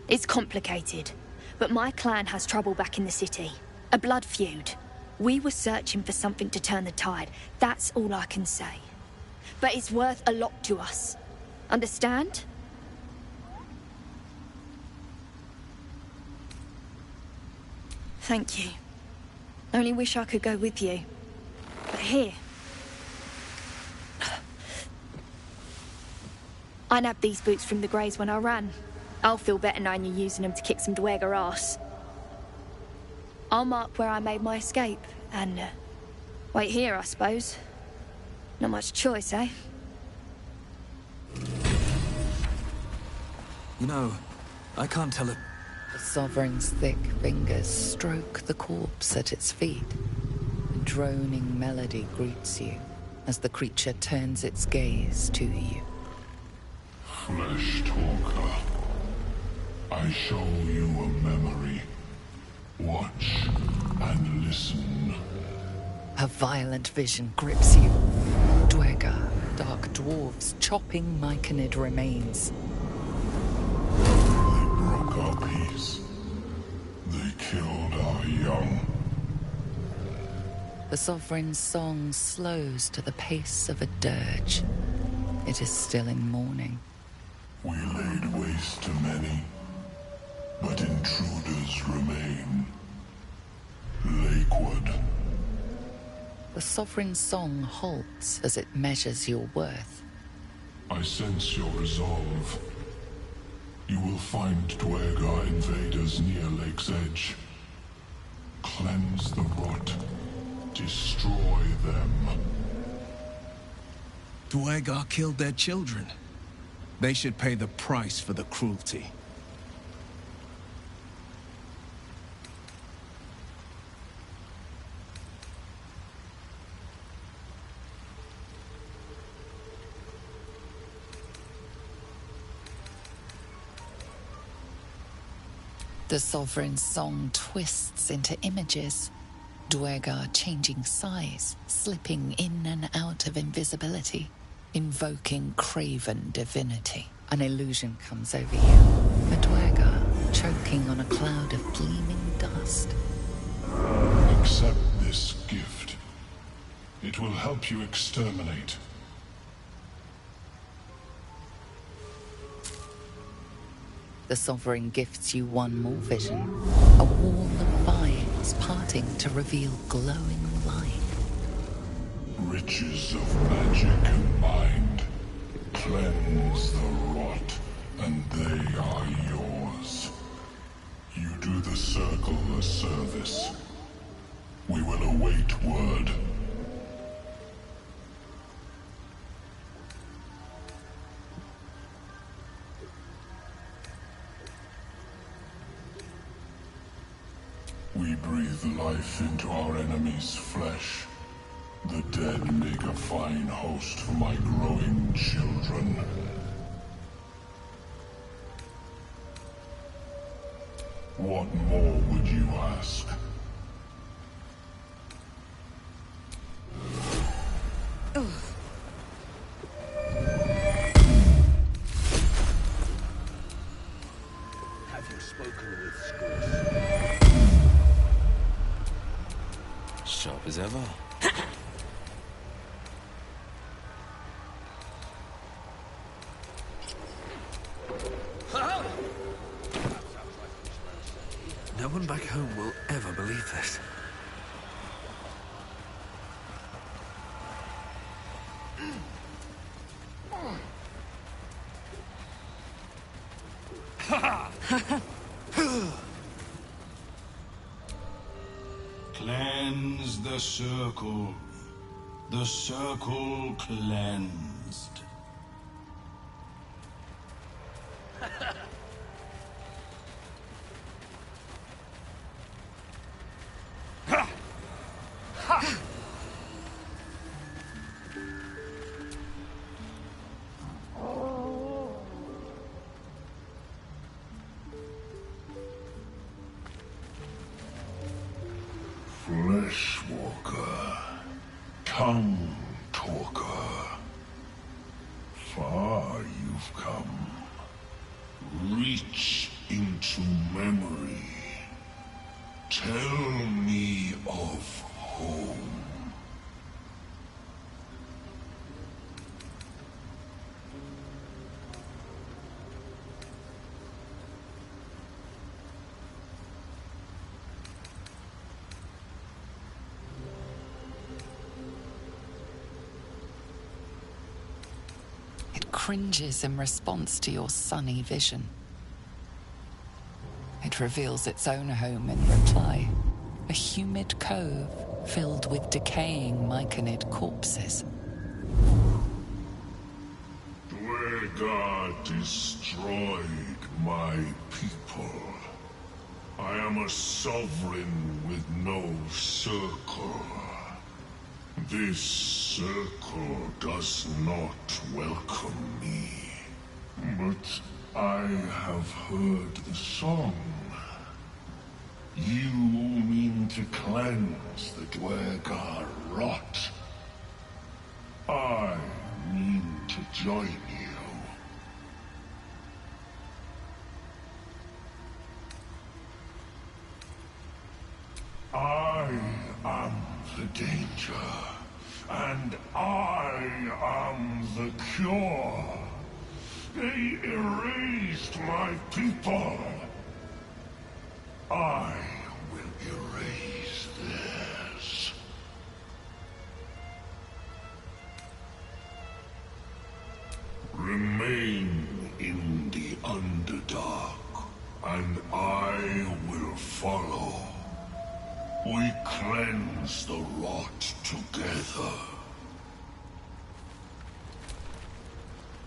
It's complicated, but my clan has trouble back in the city. A blood feud. We were searching for something to turn the tide. That's all I can say. But it's worth a lot to us. Understand? Thank you. Only wish I could go with you. But here... I nabbed these boots from the Greys when I ran. I'll feel better knowing you're using them to kick some Dwergar ass. I'll mark where I made my escape, and wait here, I suppose. Not much choice, eh? You know, I can't tell it. The Sovereign's thick fingers stroke the corpse at its feet. A droning melody greets you as the creature turns its gaze to you. Flesh talker, I show you a memory. Watch and listen. A violent vision grips you. Dwergar, dark dwarves chopping myconid remains. They broke our peace. They killed our young. The Sovereign's song slows to the pace of a dirge. It is still in mourning. We laid waste to many, but intruders remain. Lakeward. The Sovereign's song halts as it measures your worth. I sense your resolve. You will find Dwergar invaders near Lake's Edge. Cleanse the rot. Destroy them. Dwergar killed their children. They should pay the price for the cruelty. The Sovereign's song twists into images. Dwergar changing size, slipping in and out of invisibility, invoking craven divinity. An illusion comes over you. A Dwergar choking on a cloud of gleaming dust. Accept this gift. It will help you exterminate. The Sovereign gifts you one more vision. A wall of vines parting to reveal glowing light. Riches of magic and mind. Cleanse the rot, and they are yours. You do the Circle a service. We will await word. We breathe life into our enemy's flesh. The dead make a fine host for my growing children. What more would you ask? Have you spoken with Scorch? Sharp as ever. No one back home will ever believe this. Cleanse the circle. The circle cleansed. Fleshwalker, tongue talker, far you've come. Reach into memory. Tell me of home. Cringes in response to your sunny vision. It reveals its own home in reply. A humid cove filled with decaying myconid corpses. Dwegar destroyed my people. I am a sovereign with no circle. This circle does not welcome me. But I have heard the song. You mean to cleanse the Dwegar rot. I mean to join you. I am the danger. And I am the cure. They erased my people. I will erase theirs. Remain in the Underdark, and I will follow. We cleanse the rot together.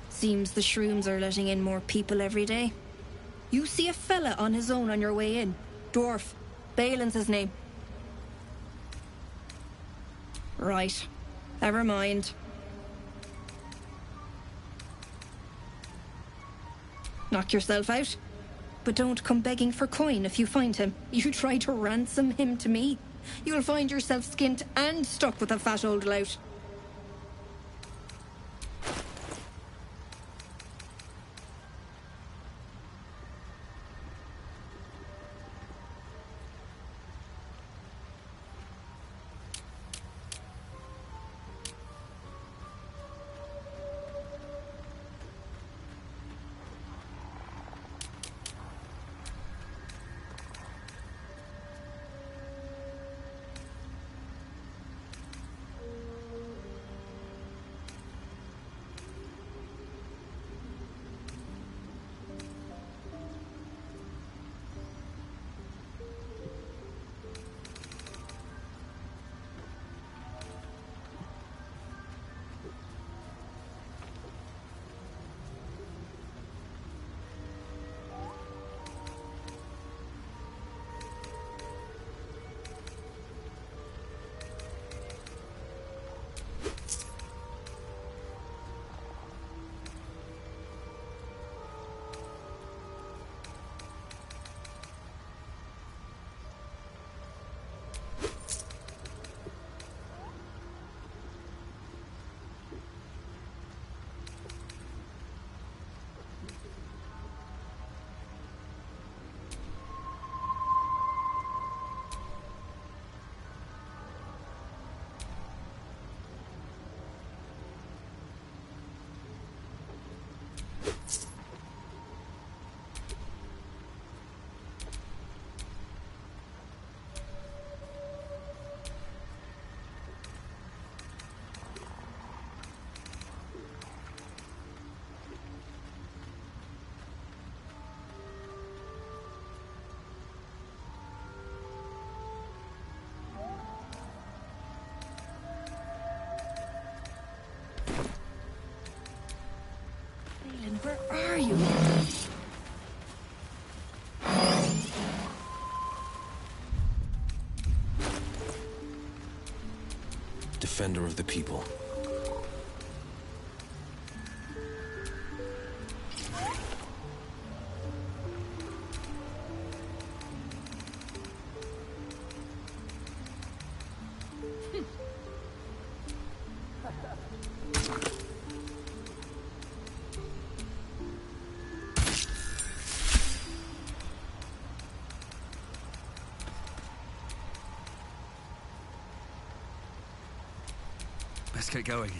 Seems the shrooms are letting in more people every day. You see a fella on his own on your way in. Dwarf. Balin's his name. Right. Never mind. Knock yourself out. But don't come begging for coin if you find him. You try to ransom him to me, you'll find yourself skint and stuck with a fat old lout. defender of the people. Let's get going.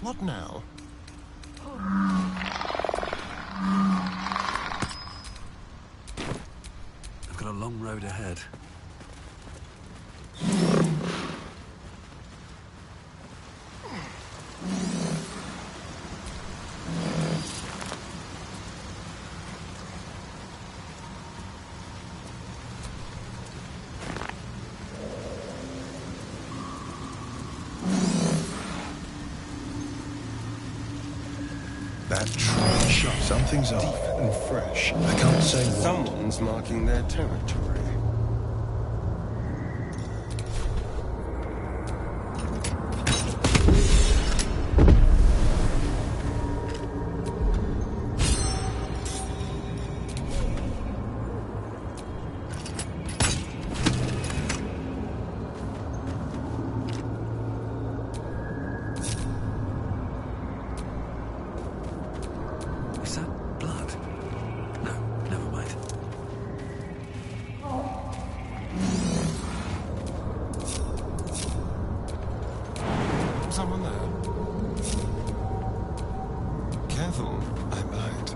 What now? I've got a long road ahead. That trash. Something's Deep off. and fresh. I can't say what. Someone's marking their territory. Is that blood? No, never mind. Someone there. Careful, I might.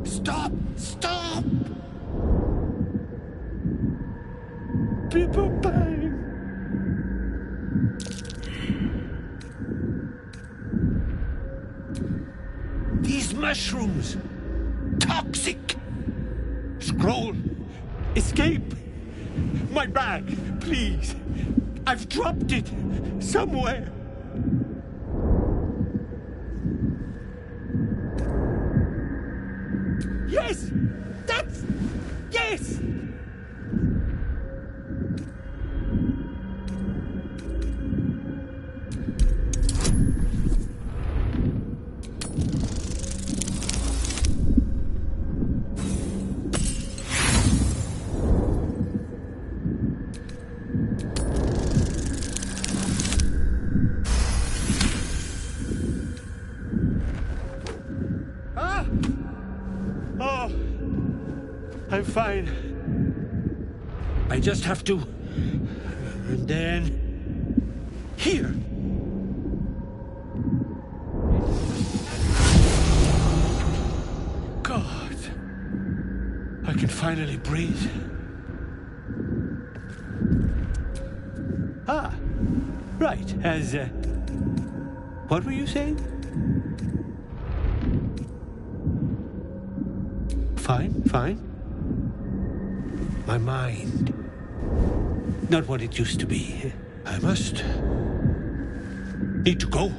Stop! Stop! People pay! These mushrooms! Toxic! Scroll! Escape! My bag, please! I've dropped it somewhere! Yes! That's... Yes! Ah! Oh, I'm fine. I just have to... And then... Here! God. I can finally breathe. Ah, right, what were you saying? Fine. My mind. Not what it used to be. I must... need to go.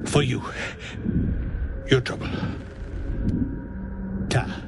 For you. Your trouble. Ta.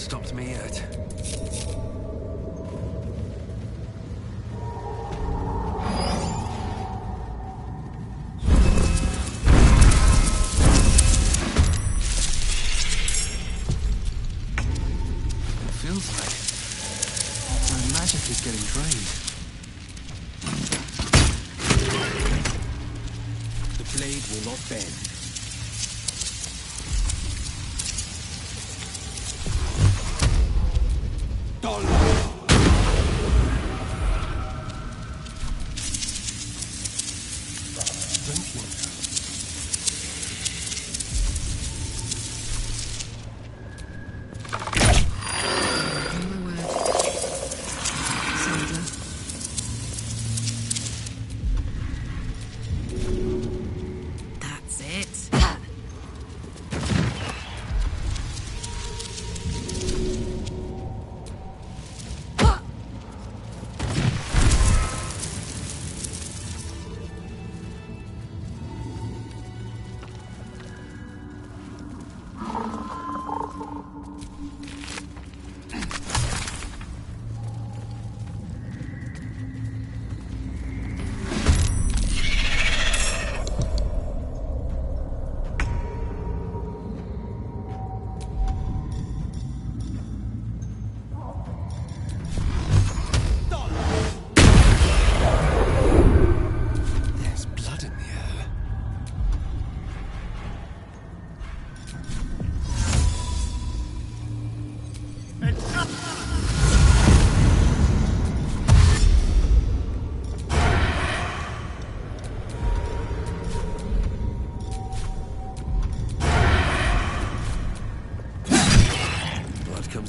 stopped me yet. Feels like my magic is getting drained. The blade will not bend.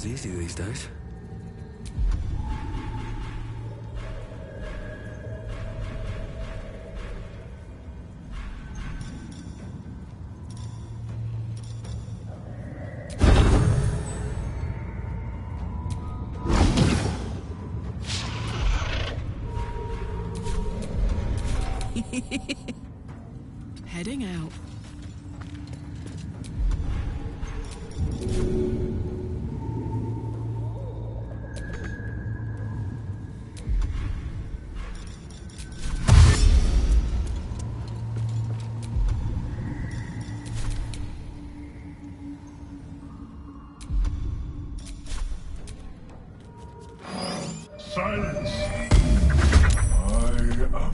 Easy these days. Heading out. Silence! I am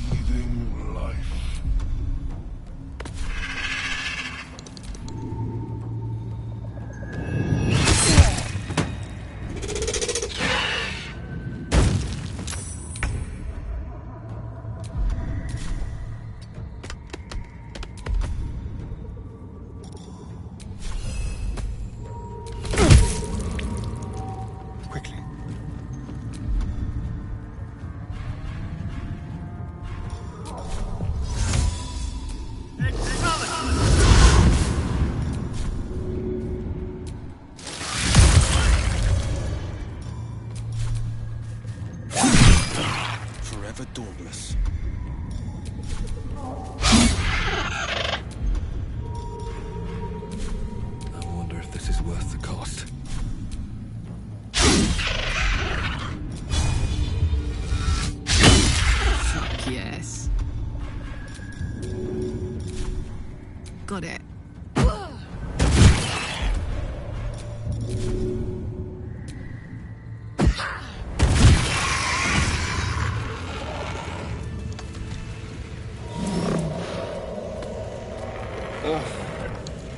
breathing life. Dauntless. I wonder if this is worth the cost. Fuck yes. Got it.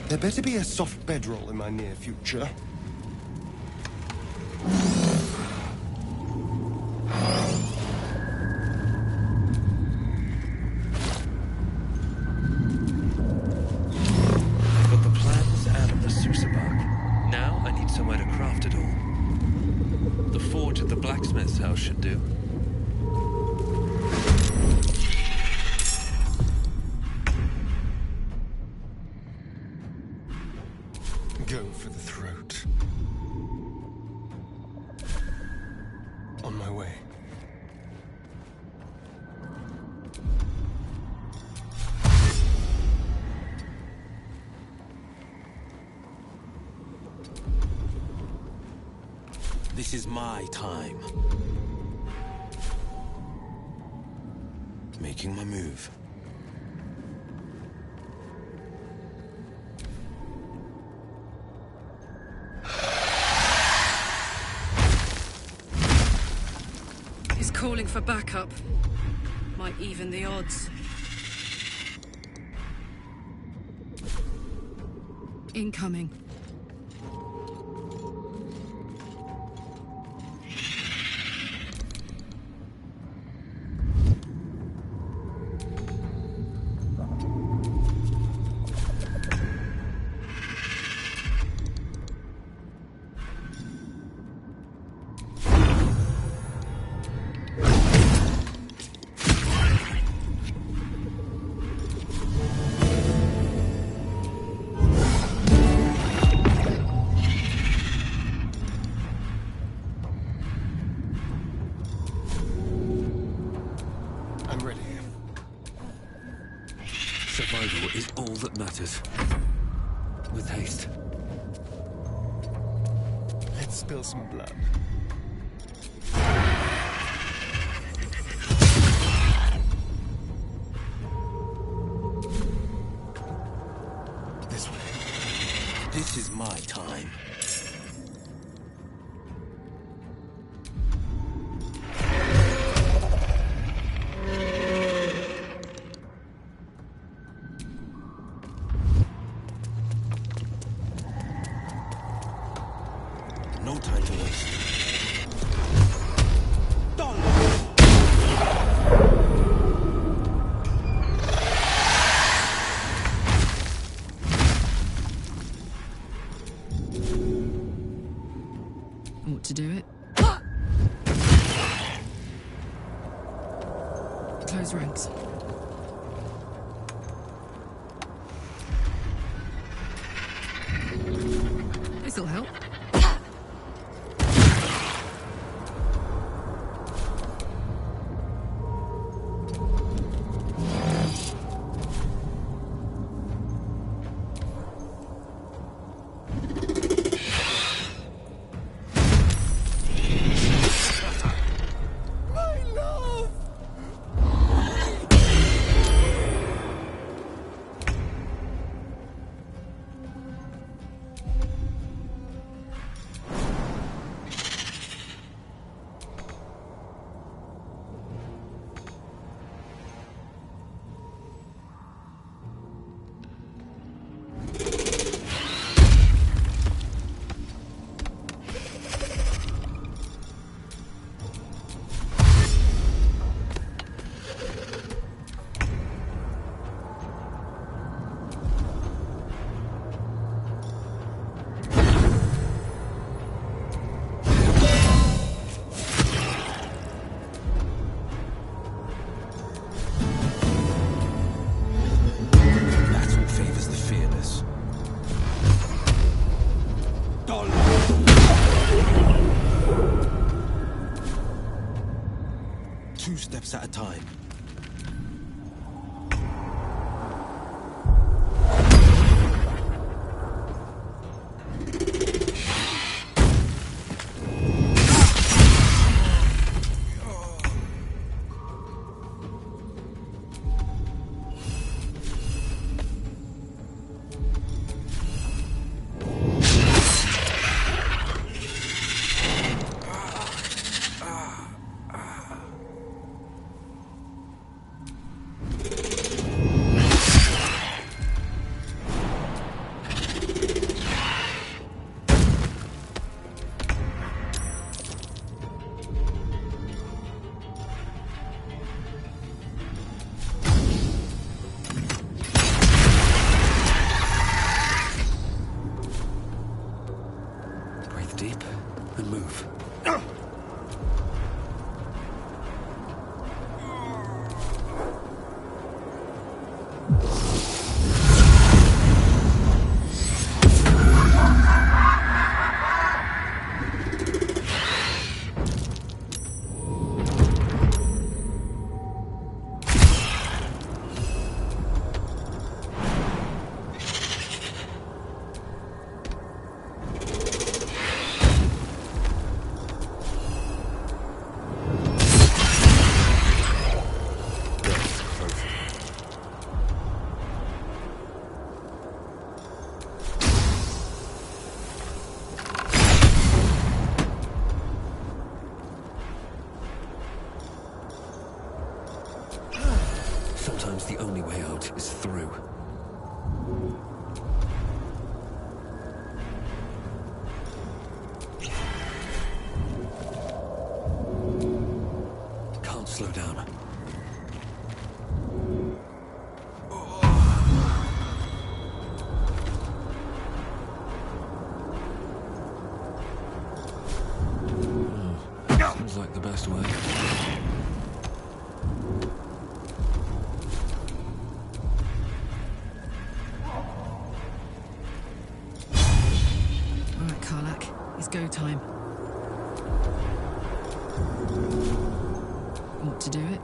There better be a soft bedroll in my near future. I got the plans and the Sousa bark. Now I need somewhere to craft it all. The forge at the blacksmith's house should do. Go for the throat. This is my time. Making my move. He's calling for backup. Might even the odds. Incoming. Survival is all that matters. With haste. Let's spill some blood. This way. This is my time. No time to waste. Ought to do it. Close ranks. This'll help. Two steps at a time. Sometimes the only way out is through. Can't slow down. Seems like the best way. Alright, Karlach. It's go time. Want to do it?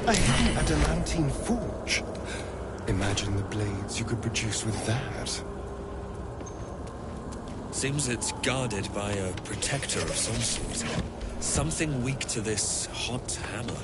A hidden adamantine forge. Imagine the blades you could produce with that. Seems it's guarded by a protector of some sort. Something weak to this hot hammer.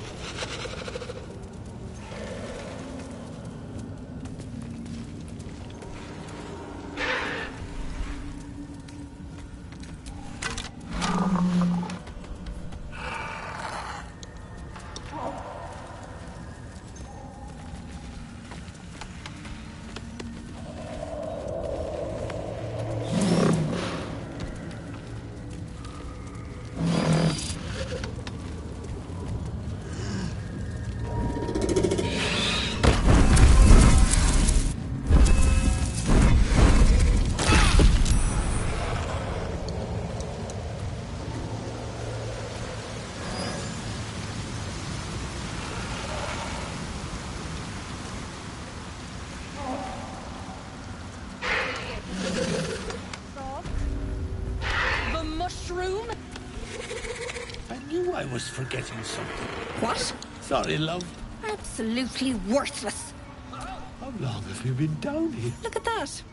I was forgetting something. What? Sorry, love. Absolutely worthless. How long have you been down here? Look at that.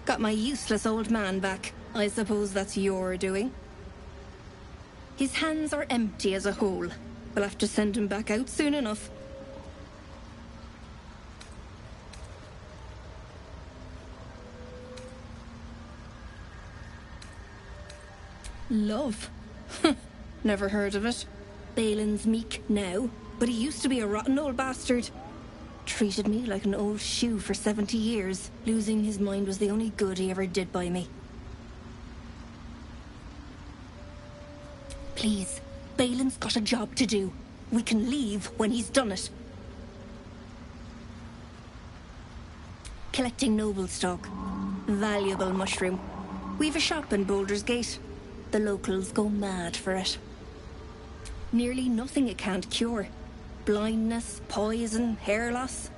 Got my useless old man back. I suppose that's your doing. His hands are empty as a whole. We'll have to send him back out soon enough. Love? Never heard of it. Balin's meek now, but he used to be a rotten old bastard. Treated me like an old shoe for 70 years. Losing his mind was the only good he ever did by me. Please, Balin's got a job to do. We can leave when he's done it. Collecting noble stock. Valuable mushroom. We've a shop in Baldur's Gate. The locals go mad for it. Nearly nothing it can't cure. Blindness, poison, hair loss.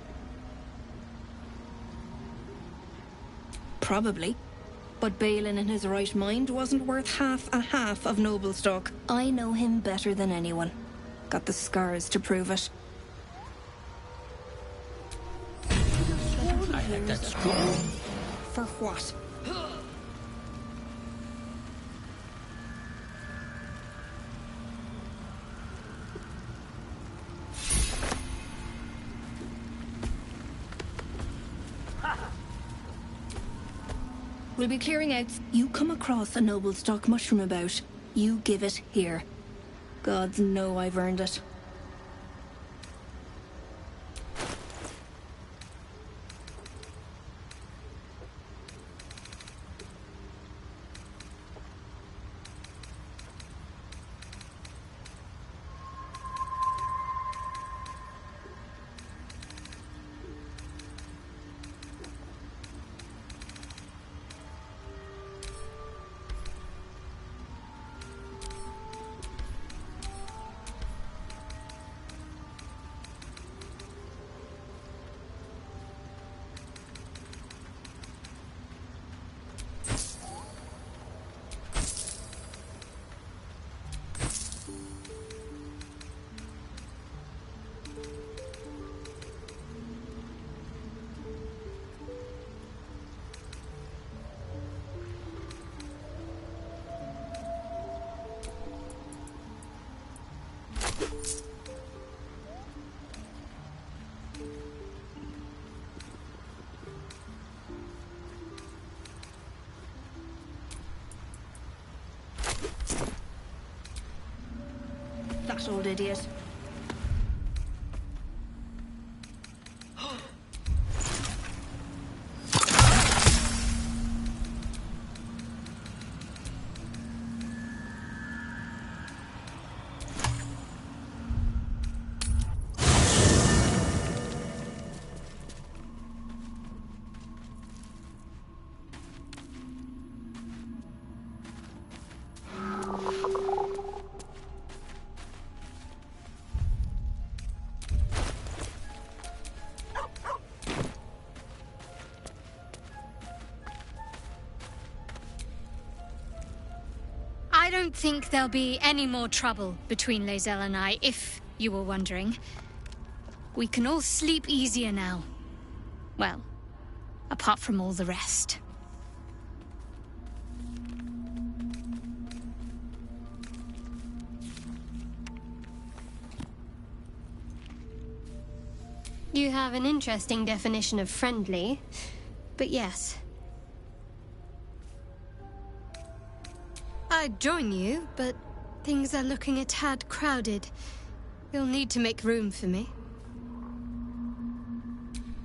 Probably. But Balin in his right mind wasn't worth half of noble stock. I know him better than anyone. Got the scars to prove it. I had that scroll. For what? We'll be clearing out. You come across a noble stock mushroom about, you give it here. Gods know I've earned it. That old idiot. I don't think there'll be any more trouble between Lae'zel and I, if you were wondering. We can all sleep easier now. Well, apart from all the rest. You have an interesting definition of friendly, but yes. I'd join you, but things are looking a tad crowded. You'll need to make room for me.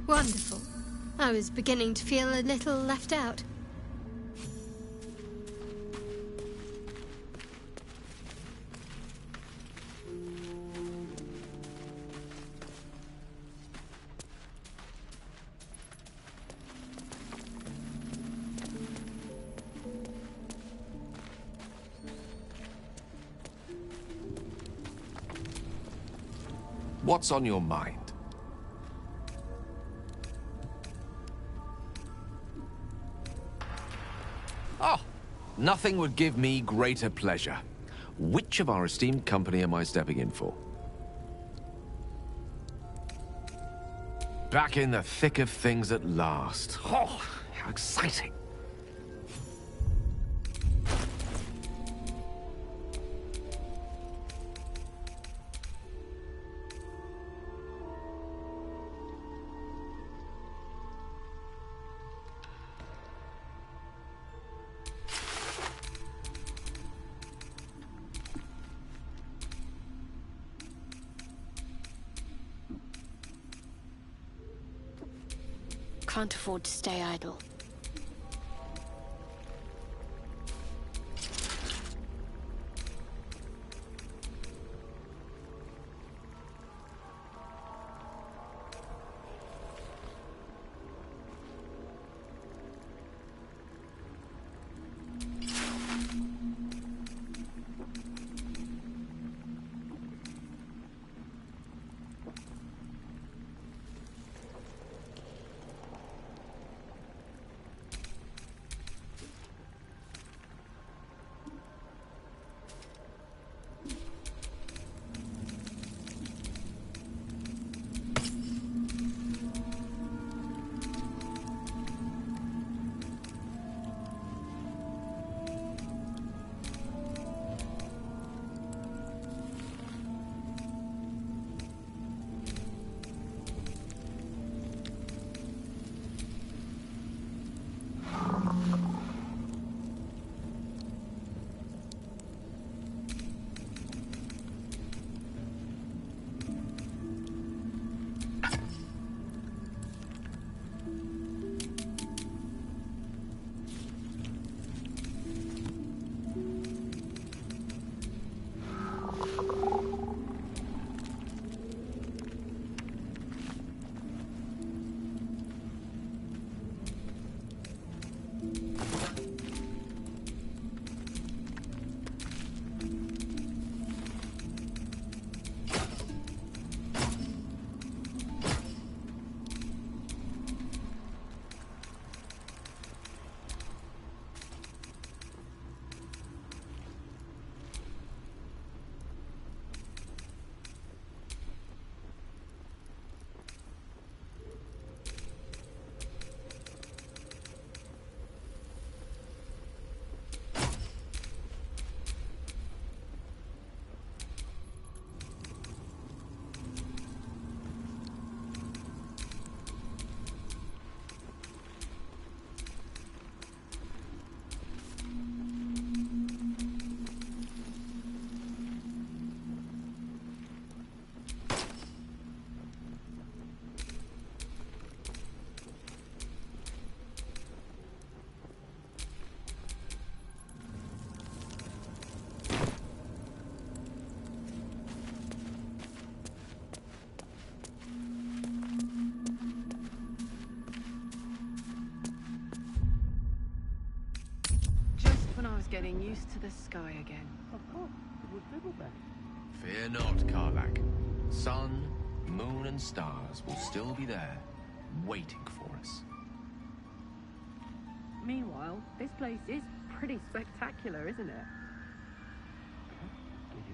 Wonderful. I was beginning to feel a little left out. What's on your mind? Oh, nothing would give me greater pleasure. Which of our esteemed company am I stepping in for? Back in the thick of things at last. Oh, how exciting. Can't afford to stay idle. getting used to the sky again. Of course, it was Fiddleback. Fear not, Karlach. Sun, moon, and stars will still be there, waiting for us. Meanwhile, this place is pretty spectacular, isn't it?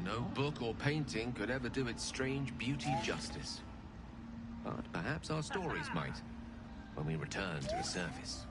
No book or painting could ever do its strange beauty justice. But perhaps our stories might, when we return to the surface.